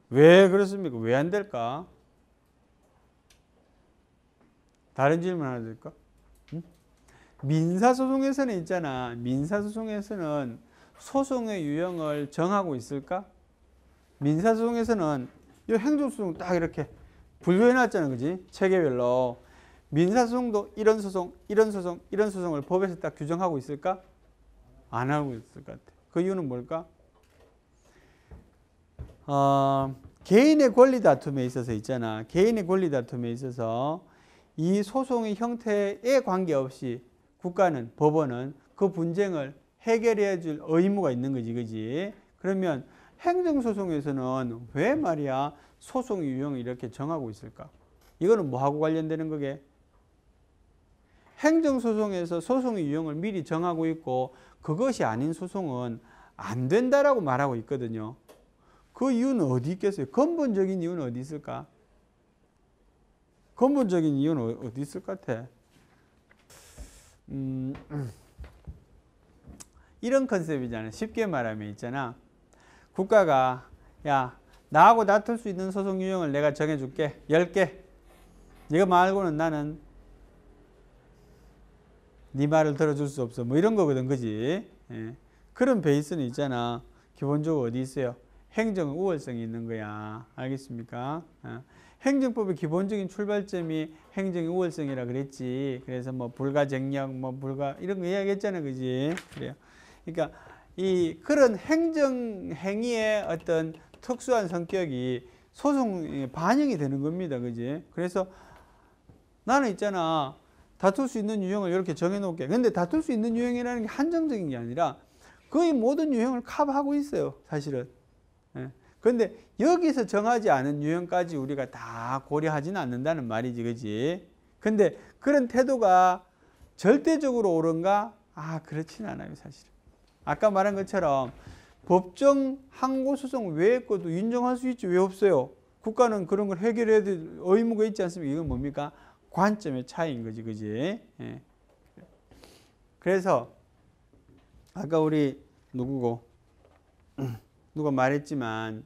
왜 그렇습니까? 왜 안 될까? 다른 질문 하나 드릴까? 민사소송에서는 있잖아. 민사소송에서는 소송의 유형을 정하고 있을까? 민사소송에서는 이 행정소송 딱 이렇게 분류해놨잖아. 그지? 체계별로. 민사소송도 이런 소송, 이런 소송, 이런 소송을 법에서 딱 규정하고 있을까? 안 하고 있을 것 같아. 그 이유는 뭘까? 개인의 권리 다툼에 있어서 있잖아. 개인의 권리 다툼에 있어서 이 소송의 형태에 관계없이 국가는, 법원은 그 분쟁을 해결해 줄 의무가 있는 거지. 그지? 그러면 행정소송에서는 왜 말이야 소송 유형을 이렇게 정하고 있을까? 이거는 뭐하고 관련되는 거게? 행정소송에서 소송의 유형을 미리 정하고 있고 그것이 아닌 소송은 안 된다라고 말하고 있거든요. 그 이유는 어디 있겠어요? 근본적인 이유는 어디 있을까? 근본적인 이유는 어디 있을 것 같아? 이런 컨셉이잖아. 쉽게 말하면 있잖아. 국가가 야 나하고 다툴 수 있는 소송 유형을 내가 정해줄게. 10개. 네가 말고는 나는 네 말을 들어줄 수 없어. 뭐 이런 거거든. 그지? 예. 그런 베이스는 있잖아. 기본적으로 어디 있어요? 행정 우월성이 있는 거야. 알겠습니까? 행정법의 기본적인 출발점이 행정의 우월성이라 그랬지. 그래서 뭐 불가쟁력, 뭐 불가 이런 거 이야기했잖아. 그지? 그래요. 그러니까 이 그런 행정 행위의 어떤 특수한 성격이 소송에 반영이 되는 겁니다. 그지? 그래서 나는 있잖아. 다툴 수 있는 유형을 이렇게 정해놓을게. 근데 다툴 수 있는 유형이라는 게 한정적인 게 아니라 거의 모든 유형을 커버하고 있어요. 사실은. 그런데 여기서 정하지 않은 유형까지 우리가 다 고려하지는 않는다는 말이지. 그지? 근데 그런 태도가 절대적으로 옳은가? 그렇진 않아요. 사실은. 아까 말한 것처럼 법정 항고소송 외의 것도 인정할 수 있지. 왜 없어요? 국가는 그런 걸 해결해야 될 의무가 있지 않습니까? 이건 뭡니까? 관점의 차이인 거지. 그지? 예. 그래서 아까 우리 누가 말했지만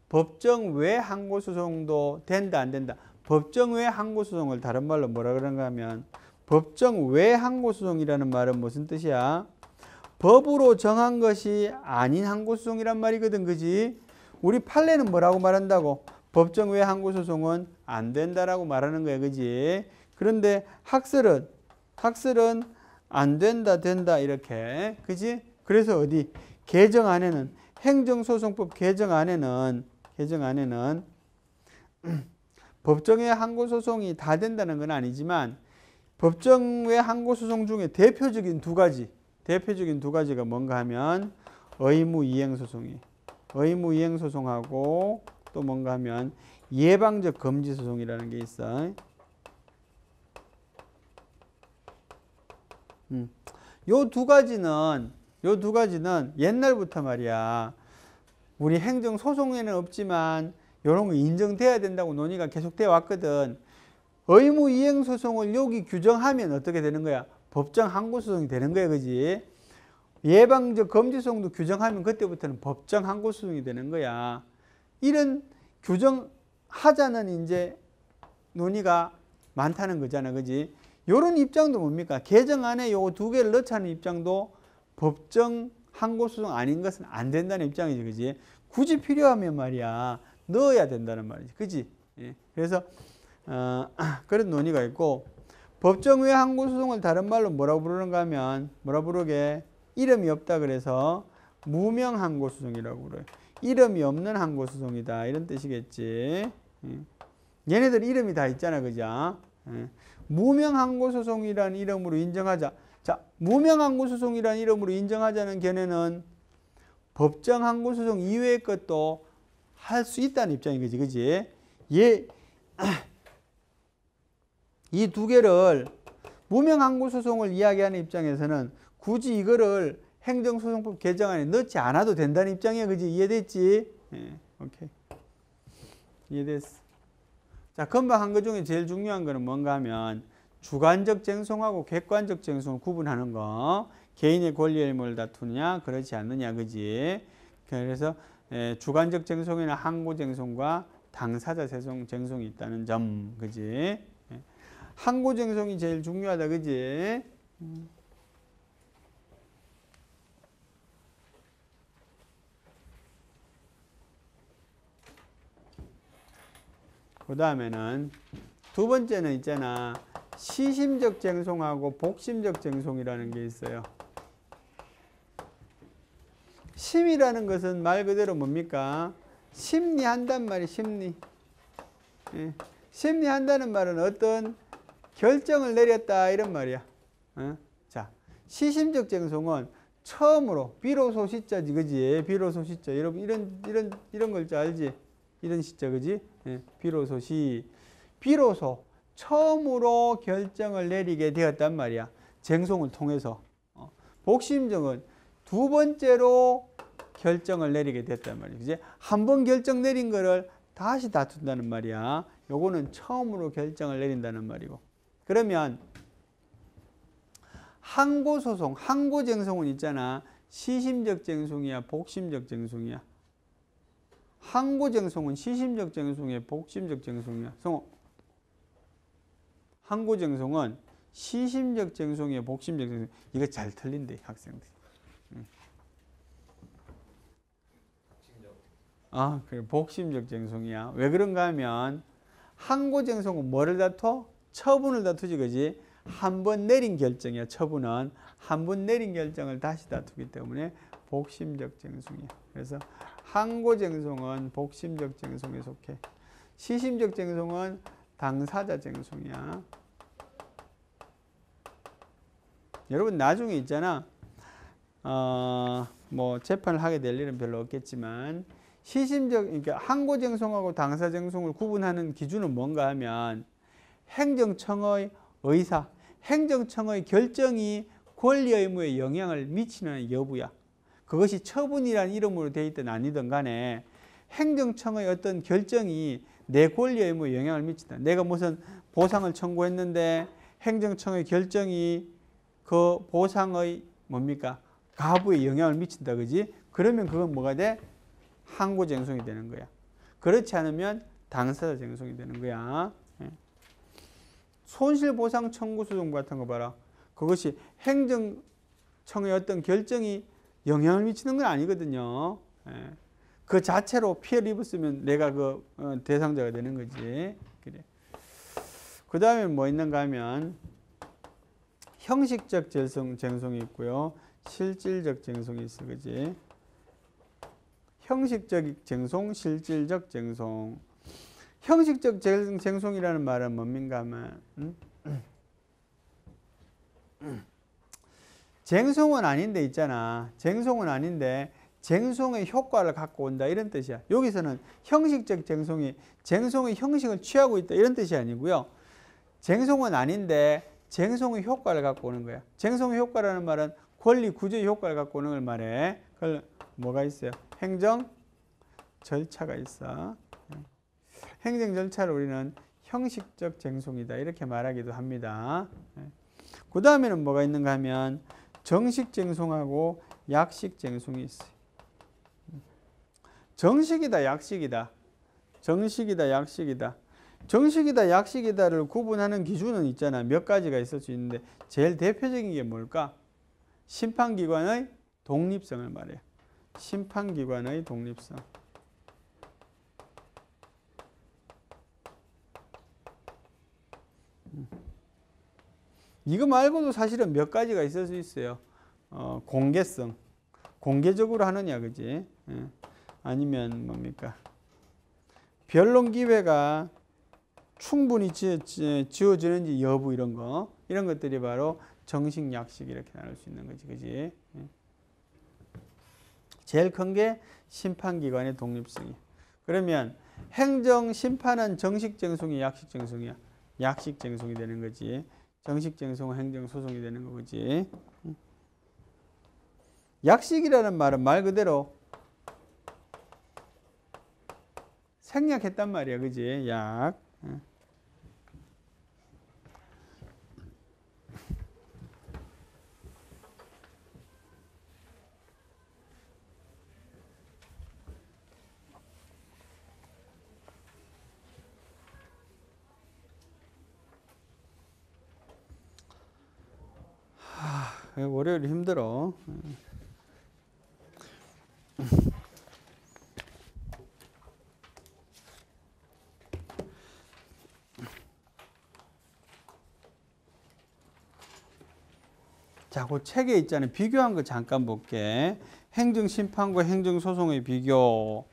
법정 외 항고소송도 된다 안 된다. 법정 외 항고소송을 다른 말로 뭐라 그런가 하면 법정 외 항고소송이라는 말은 무슨 뜻이야? 법으로 정한 것이 아닌 항고소송이란 말이거든. 그지? 우리 판례는 뭐라고 말한다고? 법정 외 항고소송은 안 된다라고 말하는 거야. 그지? 그런데 학설은 안 된다 된다 이렇게. 그지? 그래서 어디 개정 안에는 행정소송법 개정 안에는 법정 외 항고소송이 다 된다는 건 아니지만 법정 외 항고소송 중에 대표적인 두 가지가 뭔가 하면 의무이행소송이 의무이행소송하고 또 뭔가 하면 예방적 금지소송이라는 게 있어. 요 두 가지는 옛날부터 말이야. 우리 행정소송에는 없지만 이런 거 인정돼야 된다고 논의가 계속되어 왔거든. 의무이행소송을 여기 규정하면 어떻게 되는 거야? 법정 항고소송이 되는 거야. 그지? 예방적 금지소송도 규정하면 그때부터는 법정 항고소송이 되는 거야. 이런 규정하자는 이제 논의가 많다는 거잖아. 그지? 요런 입장도 뭡니까? 개정안에 요 두 개를 넣자는 입장도 법정 항고소송 아닌 것은 안 된다는 입장이지. 그지? 굳이 필요하면 말이야. 넣어야 된다는 말이지. 그지? 예. 그래서 그런 논의가 있고, 법정 외 항고소송을 다른 말로 뭐라고 부르는가 하면, 뭐라 부르게? 이름이 없다 그래서 무명 항고소송이라고 그래요. 이름이 없는 항고소송이다. 이런 뜻이겠지. 얘네들 이름이 다 있잖아. 그죠? 무명 항고소송이라는 이름으로 인정하자. 자, 무명 항고소송이라는 이름으로 인정하자는 견해는 법정 항고소송 이외의 것도 할 수 있다는 입장인 거지. 그지? 이 두 개를 무명 항고소송을 이야기하는 입장에서는 굳이 이거를 행정소송법 개정안에 넣지 않아도 된다는 입장이야. 그지? 이해됐지? 오케이. 이해됐어. 자, 금방 한 거 중에 제일 중요한 거는 뭔가 하면 주관적 쟁송하고 객관적 쟁송을 구분하는 거. 개인의 권리의 의무를 다투느냐 그렇지 않느냐. 그지? 그래서 주관적 쟁송이나 항고 쟁송과 당사자 쟁송이 있다는 점. 그지? 항고 쟁송이 제일 중요하다. 그지? 그 다음에는 두 번째는 있잖아. 시심적 쟁송하고 복심적 쟁송이라는 게 있어요. 심이라는 것은 말 그대로 뭡니까? 심리한단 말이에요. 심리. 심리한다는 말은 어떤 결정을 내렸다 이런 말이야. 자, 시심적 쟁송은 처음으로 비로소 시자지. 그지? 비로소 시자. 여러분 이런 글자 알지? 이런 시자. 그지? 비로소 처음으로 결정을 내리게 되었단 말이야. 쟁송을 통해서. 복심적은 두 번째로 결정을 내리게 됐단 말이야. 이제 한 번 결정 내린 거를 다시 다툰다는 말이야. 요거는 처음으로 결정을 내린다는 말이고. 그러면 항고소송, 항고쟁송은 있잖아. 시심적 쟁송이야, 복심적 쟁송이야. 항고쟁송은 시심적 쟁송이야, 복심적 쟁송이야. 성호. 항고쟁송은 시심적 쟁송이야, 복심적 쟁송. 이거 잘 틀린대, 학생들. 그래, 복심적 쟁송이야. 왜 그런가 하면 항고쟁송은 뭐를 다퉈? 처분을 다투지. 그지? 한 번 내린 결정이야. 처분은 한 번 내린 결정을 다시 다투기 때문에 복심적 쟁송이야. 그래서 항고쟁송은 복심적 쟁송에 속해. 시심적 쟁송은 당사자 쟁송이야. 여러분 나중에 있잖아. 뭐 재판을 하게 될 일은 별로 없겠지만 그러니까 항고쟁송하고 당사쟁송을 구분하는 기준은 뭔가 하면 행정청의 의사, 행정청의 결정이 권리 의무에 영향을 미치는 여부야. 그것이 처분이라는 이름으로 되어 있든 아니든 간에 행정청의 어떤 결정이 내 권리 의무에 영향을 미친다. 내가 무슨 보상을 청구했는데 행정청의 결정이 그 보상의 뭡니까? 가부에 영향을 미친다. 그지? 그러면 그건 뭐가 돼? 항고쟁송이 되는 거야. 그렇지 않으면 당사자 쟁송이 되는 거야. 손실보상 청구 소송 같은 거 봐라. 그것이 행정청의 어떤 결정이 영향을 미치는 건 아니거든요. 그 자체로 피해를 입었으면 내가 그 대상자가 되는 거지. 그래. 그 다음에 뭐 있는가 하면 형식적 쟁송이 있고요. 실질적 쟁송이 있어. 그지? 형식적 쟁송, 실질적 쟁송. 형식적 쟁송이라는 말은 뭡니까 하면 쟁송은 아닌데 있잖아. 쟁송은 아닌데 쟁송의 효과를 갖고 온다 이런 뜻이야. 여기서는 형식적 쟁송이 쟁송의 형식을 취하고 있다 이런 뜻이 아니고요. 쟁송은 아닌데 쟁송의 효과를 갖고 오는 거야. 쟁송의 효과라는 말은 권리 구조의 효과를 갖고 오는 걸 말해. 그걸 뭐가 있어요? 행정 절차가 있어. 행정 절차를 우리는 형식적 쟁송이다 이렇게 말하기도 합니다. 그 다음에는 뭐가 있는가 하면 정식 쟁송하고 약식 쟁송이 있어요. 정식이다 약식이다. 정식이다 약식이다. 정식이다 약식이다를 구분하는 기준은 있잖아. 몇 가지가 있을 수 있는데 제일 대표적인 게 뭘까? 심판기관의 독립성을 말해요. 심판기관의 독립성. 이거 말고도 사실은 몇 가지가 있을 수 있어요. 공개성. 공개적으로 하느냐, 그지? 아니면 뭡니까? 변론 기회가 충분히 지어지는지 여부 이런 거. 이런 것들이 바로 정식, 약식 이렇게 나눌 수 있는 거지, 그지? 제일 큰 게 심판기관의 독립성이야. 그러면 행정 심판은 정식 쟁송이 약식 쟁송이야. 약식 쟁송이 되는 거지. 정식 쟁송은 행정 소송이 되는 거지. 약식이라는 말은 말 그대로 생략했단 말이야, 그지? 약. 월요일 힘들어. 자, 그 책에 있잖아요. 비교한 거 잠깐 볼게. 행정심판과 행정소송의 비교.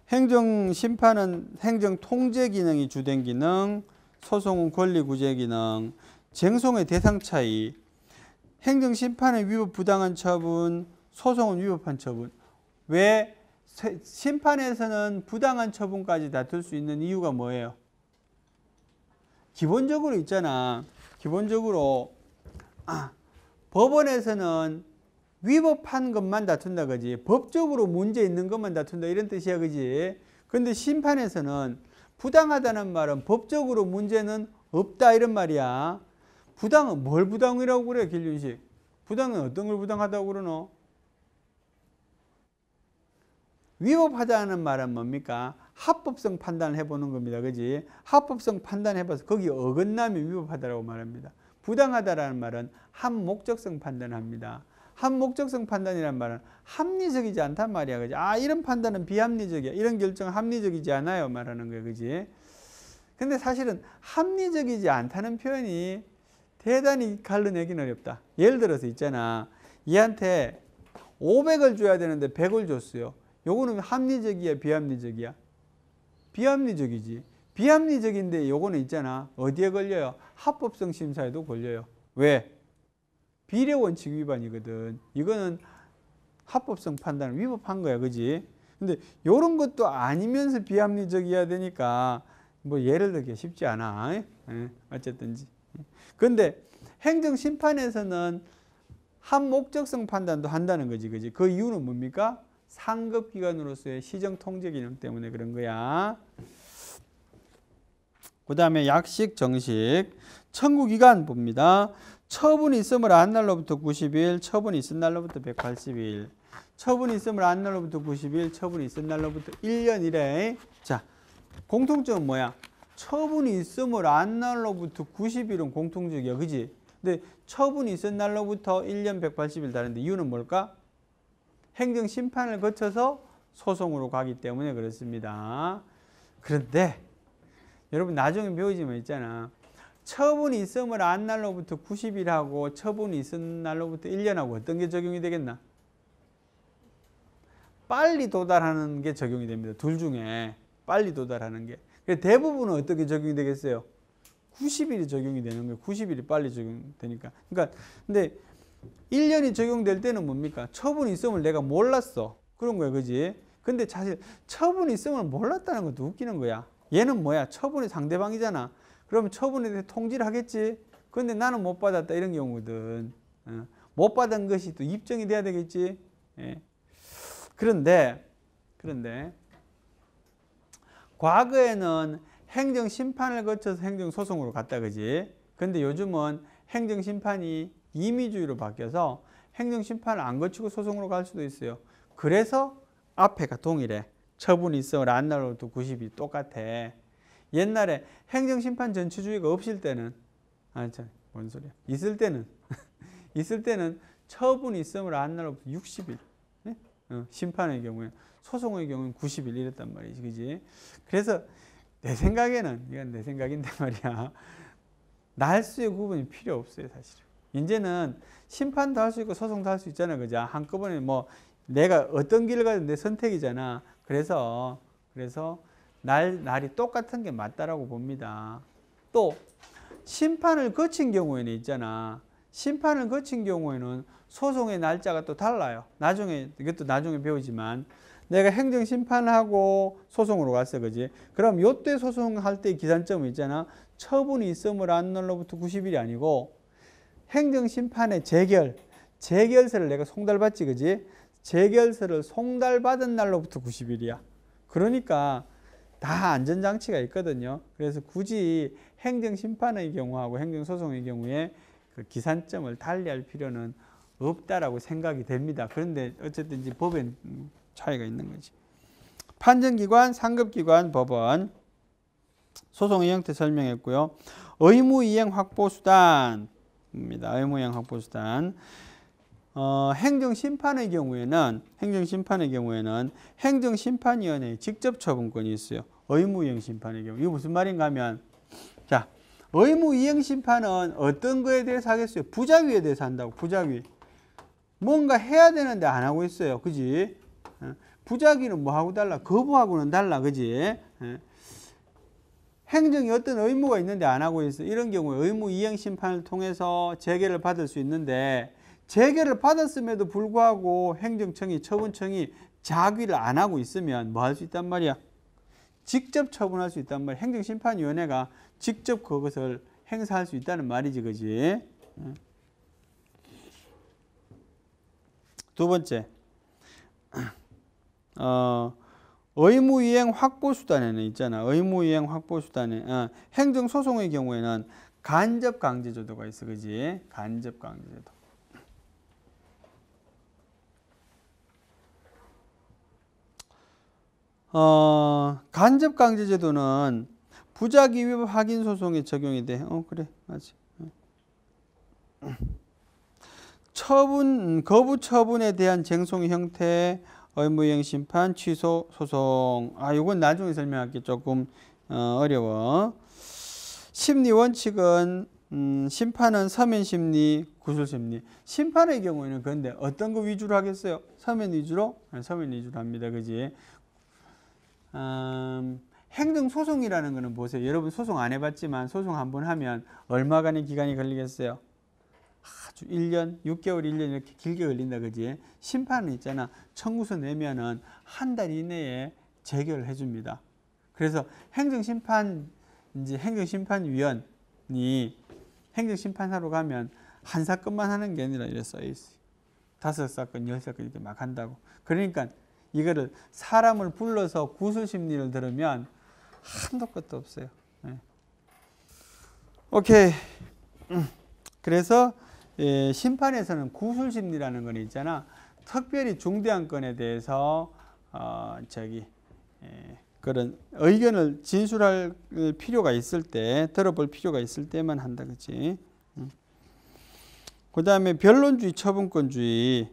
행정심판은 행정통제 기능이 주된 기능, 소송은 권리구제 기능, 쟁송의 대상 차이, 행정심판의 위법 부당한 처분, 소송은 위법한 처분. 왜 심판에서는 부당한 처분까지 다툴 수 있는 이유가 뭐예요? 기본적으로 있잖아. 기본적으로 법원에서는 위법한 것만 다툰다, 그지? 법적으로 문제 있는 것만 다툰다, 이런 뜻이야, 그지? 근데 심판에서는 부당하다는 말은 법적으로 문제는 없다, 이런 말이야. 부당은 뭘 부당이라고 그래, 길윤식? 부당은 어떤 걸 부당하다고 그러노? 위법하다는 말은 뭡니까? 합법성 판단을 해보는 겁니다, 그지? 합법성 판단해봐서 거기 어긋나면 위법하다고 말합니다. 부당하다라는 말은 합목적성 판단을 합니다. 합목적성 판단이란 말은 합리적이지 않단 말이야, 그지? 이런 판단은 비합리적이야. 이런 결정은 합리적이지 않아요, 말하는 거야, 그지? 근데 사실은 합리적이지 않다는 표현이 대단히 갈라내기는 어렵다. 예를 들어서 있잖아. 얘한테 500을 줘야 되는데 100을 줬어요. 요거는 합리적이야, 비합리적이야? 비합리적이지. 비합리적인데 요거는 있잖아. 어디에 걸려요? 합법성 심사에도 걸려요. 왜? 비례원칙 위반이거든. 이거는 합법성 판단을 위법한 거야, 그지? 근데 요런 것도 아니면서 비합리적이어야 되니까 뭐 예를 들기 쉽지 않아. 어쨌든지. 근데 행정심판에서는 합목적성 판단도 한다는 거지, 그지? 그 이유는 뭡니까? 상급기관으로서의 시정통제 기능 때문에 그런 거야. 그 다음에 약식, 정식. 청구기간 봅니다. 처분이 있음을 안 날로부터 90일, 처분이 있은 날로부터 180일. 처분이 있음을 안 날로부터 90일, 처분이 있은 날로부터 1년이래. 자, 공통점은 뭐야? 처분이 있음을 안 날로부터 90일은 공통적이야, 그지? 근데 처분이 있은 날로부터 1년 180일 다른데 이유는 뭘까? 행정심판을 거쳐서 소송으로 가기 때문에 그렇습니다. 그런데 여러분 나중에 배우지만 있잖아. 처분이 있음을 안 날로부터 90일하고 처분이 있은 날로부터 1년하고 어떤 게 적용이 되겠나? 빨리 도달하는 게 적용이 됩니다. 둘 중에 빨리 도달하는 게. 대부분은 어떻게 적용이 되겠어요? 90일이 적용이 되는 거예요. 90일이 빨리 적용되니까. 그러니까 근데 1년이 적용될 때는 뭡니까? 처분이 있음을 내가 몰랐어. 그런 거야, 그지? 근데 사실 처분이 있음을 몰랐다는 것도 웃기는 거야. 얘는 뭐야? 처분이 상대방이잖아. 그러면 처분에 대해 통지를 하겠지? 근데 나는 못 받았다 이런 경우거든. 못 받은 것이 또 입증이 돼야 되겠지. 예. 그런데 과거에는 행정심판을 거쳐서 행정소송으로 갔다 그지. 근데 요즘은 행정심판이 임의주의로 바뀌어서 행정심판을 안 거치고 소송으로 갈 수도 있어요. 그래서 앞에가 동일해. 처분이 있으므로 안날로부터 90이 똑같아. 옛날에 행정심판 전치주의가 없을 때는 뭔 소리야. 있을 때는 처분이 있으므로 안날로부터 60일. 네? 심판의 경우에 소송의 경우는 90일 이랬단 말이지. 그지? 그래서 내 생각에는 이건 내 생각인데 말이야. 날수의 구분이 필요 없어요, 사실은. 이제는 심판도 할 수 있고 소송도 할 수 있잖아. 그죠? 한꺼번에 뭐 내가 어떤 길을 가든 내 선택이잖아. 그래서 날이 똑같은 게 맞다라고 봅니다. 또 심판을 거친 경우에는 있잖아. 심판을 거친 경우에는 소송의 날짜가 또 달라요. 이것도 나중에 배우지만 내가 행정심판하고 소송으로 갔어. 그지? 그럼 요때 소송할 때 기산점은 있잖아. 처분이 있으므로 안날로부터 90일이 아니고 행정심판의 재결서를 내가 송달받지. 그지? 재결서를 송달받은 날로부터 90일이야. 그러니까 다 안전장치가 있거든요. 그래서 굳이 행정심판의 경우하고 행정소송의 경우에 그 기산점을 달리할 필요는 없다라고 생각이 됩니다. 그런데 어쨌든 이제 법엔 차이가 있는 거지. 판정기관, 상급기관, 법원, 소송의 형태 설명했고요. 의무이행 확보수단입니다. 의무이행 확보수단. 행정심판의 경우에는 행정심판위원회에 직접 처분권이 있어요. 의무이행 심판의 경우. 이거 무슨 말인가 하면, 자, 의무이행 심판은 어떤 거에 대해서 하겠어요? 부작위에 대해서 한다고. 부작위. 뭔가 해야 되는데 안 하고 있어요. 그지? 부작위는 뭐하고 달라? 거부하고는 달라. 그지? 행정이 어떤 의무가 있는데 안 하고 있어. 이런 경우에 의무이행 심판을 통해서 재개를 받을 수 있는데, 재개를 받았음에도 불구하고 행정청이, 처분청이 자귀를 안 하고 있으면 뭐 할 수 있단 말이야? 직접 처분할 수 있단 말이야. 행정심판위원회가 직접 그것을 행사할 수 있다는 말이지. 그지? 두 번째, 의무이행 확보수단에는 있잖아. 의무이행 확보수단에 행정소송의 경우에는 간접강제제도가 있어. 그지? 간접강제제도. 간접강제제도는 부작위 위법 확인 소송에 적용이 돼. 그래, 맞지. 거부 처분에 대한 쟁송의 형태, 의무이행 심판, 취소, 소송. 이건 나중에 설명할게. 조금 어려워. 심리 원칙은 심판은 서면 심리, 구술 심리. 심판의 경우에는 그런데 어떤 거 위주로 하겠어요? 서면 위주로? 서면 위주로 합니다. 그지? 행정소송이라는 거는 보세요. 여러분 소송 안 해봤지만 소송 한번 하면 얼마간의 기간이 걸리겠어요? 아주 1년, 6개월, 1년 이렇게 길게 걸린다. 그지? 심판은 있잖아. 청구서 내면은 한 달 이내에 재결을 해줍니다. 그래서 행정심판위원이 행정심판하러 가면 한 사건만 하는 게 아니라 이래 써있어요. 5사건, 10사건 이렇게 막 한다고. 그러니까 이거를 사람을 불러서 구술심리를 들으면 한도 끝도 없어요. 네. 오케이. 그래서 심판에서는 구술심리라는 건 있잖아. 특별히 중대한 건에 대해서 그런 의견을 진술할 필요가 있을 때, 들어볼 필요가 있을 때만 한다. 그치? 그 다음에 변론주의, 처분권주의.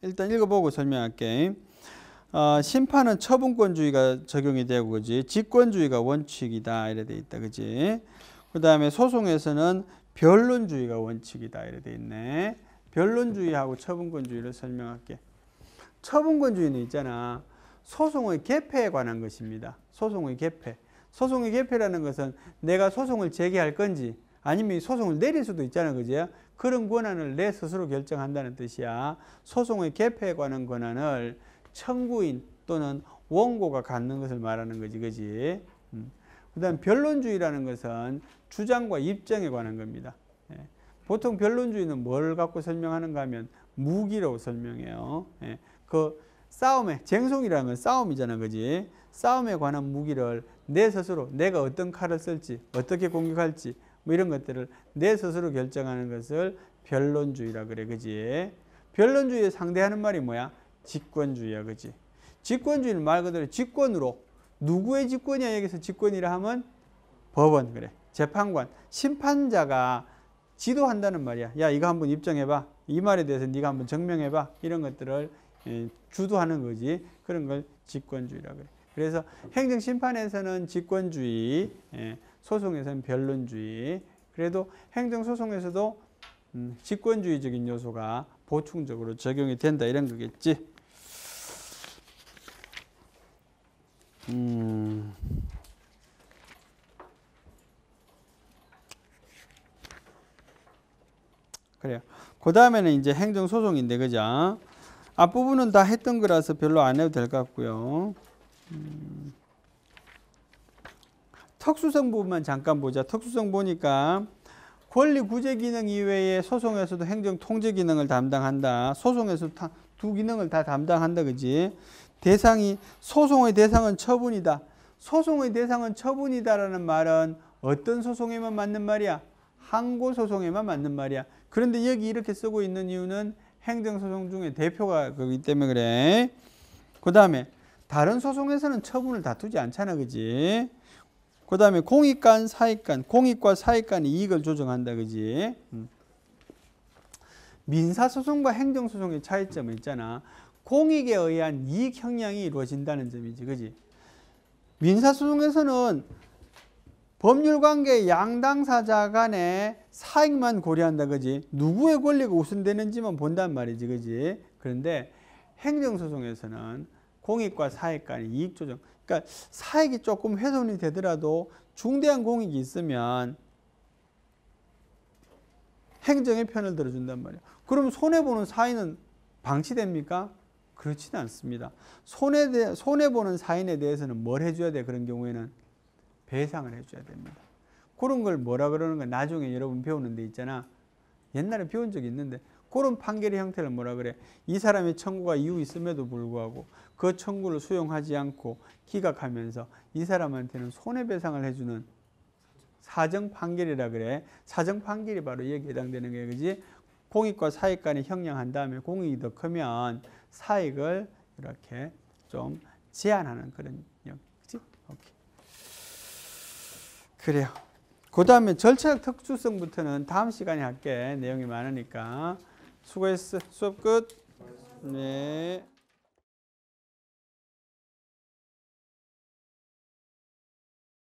일단 읽어보고 설명할게. 심판은 처분권주의가 적용이 되고, 그지? 직권주의가 원칙이다. 이래 돼 있다. 그지? 그 다음에 소송에서는 변론주의가 원칙이다. 이래 돼 있네. 변론주의하고 처분권주의를 설명할게. 처분권주의는 있잖아. 소송의 개폐에 관한 것입니다. 소송의 개폐. 소송의 개폐라는 것은 내가 소송을 제기할 건지 아니면 소송을 내릴 수도 있잖아. 그죠? 그런 권한을 내 스스로 결정한다는 뜻이야. 소송의 개폐에 관한 권한을 청구인 또는 원고가 갖는 것을 말하는 거지. 그지? 그다음 변론주의라는 것은 주장과 입장에 관한 겁니다. 예. 보통 변론주의는 뭘 갖고 설명하는가 하면 무기라고 설명해요. 예. 그 싸움에, 쟁송이라는 건 싸움이잖아, 그지? 싸움에 관한 무기를 내 스스로, 내가 어떤 칼을 쓸지, 어떻게 공격할지, 뭐 이런 것들을 내 스스로 결정하는 것을 변론주의라 그래, 그지? 변론주의에 상대하는 말이 뭐야? 직권주의야, 그지? 직권주의는 말 그대로 직권으로, 누구의 직권이야? 여기서 직권이라 하면 법원, 그래. 재판관, 심판자가 지도한다는 말이야. 야, 이거 한번 입증해봐. 이 말에 대해서 네가 한번 증명해봐. 이런 것들을 주도하는 거지. 그런 걸 직권주의라 그래. 그래서 행정심판에서는 직권주의, 소송에서는 변론주의. 그래도 행정소송에서도 직권주의적인 요소가 보충적으로 적용이 된다 이런 거겠지. 그래요. 그 다음에는 이제 행정소송인데, 그죠? 앞부분은 다 했던 거라서 별로 안 해도 될 것 같고요. 특수성 부분만 잠깐 보자. 특수성 보니까 권리 구제 기능 이외에 소송에서도 행정 통제 기능을 담당한다. 소송에서 두 기능을 다 담당한다, 그지? 대상이, 소송의 대상은 처분이다. 소송의 대상은 처분이다라는 말은 어떤 소송에만 맞는 말이야? 항고소송에만 맞는 말이야. 그런데 여기 이렇게 쓰고 있는 이유는 행정소송 중에 대표가 그렇기 때문에 그래. 그 다음에 다른 소송에서는 처분을 다투지 않잖아, 그지? 그 다음에 공익간, 사익간, 공익과 사익간의 이익을 조정한다, 그지? 민사소송과 행정소송의 차이점은 있잖아. 공익에 의한 이익 형량이 이루어진다는 점이지, 그지? 민사소송에서는 법률관계 양당사자 간의 사익만 고려한다, 그지? 누구의 권리가 우선되는지만 본단 말이지, 그지? 그런데 행정소송에서는 공익과 사익 간의 이익 조정, 그러니까 사익이 조금 훼손이 되더라도 중대한 공익이 있으면 행정의 편을 들어준단 말이야. 그럼 손해보는 사인은 방치됩니까? 그렇지는 않습니다. 손해보는 사인에 대해서는 뭘 해줘야 돼? 그런 경우에는 배상을 해줘야 됩니다. 그런 걸 뭐라 그러는 거 나중에 여러분 배우는 데 있잖아. 옛날에 배운 적이 있는데 그런 판결의 형태를 뭐라 그래? 이 사람의 청구가 이유 있음에도 불구하고 그 청구를 수용하지 않고 기각하면서 이 사람한테는 손해배상을 해주는 사정판결이라 그래. 사정판결이 바로 여기에 해당되는 거예요, 그지? 공익과 사익 간에 형량한 다음에 공익이 더 크면 사익을 이렇게 좀 제한하는 그런 영, 그지? 오케이. 그래요. 그 다음에 절차적 특수성부터는 다음 시간에 할게. 내용이 많으니까. 수고했어. 수업 끝. 네.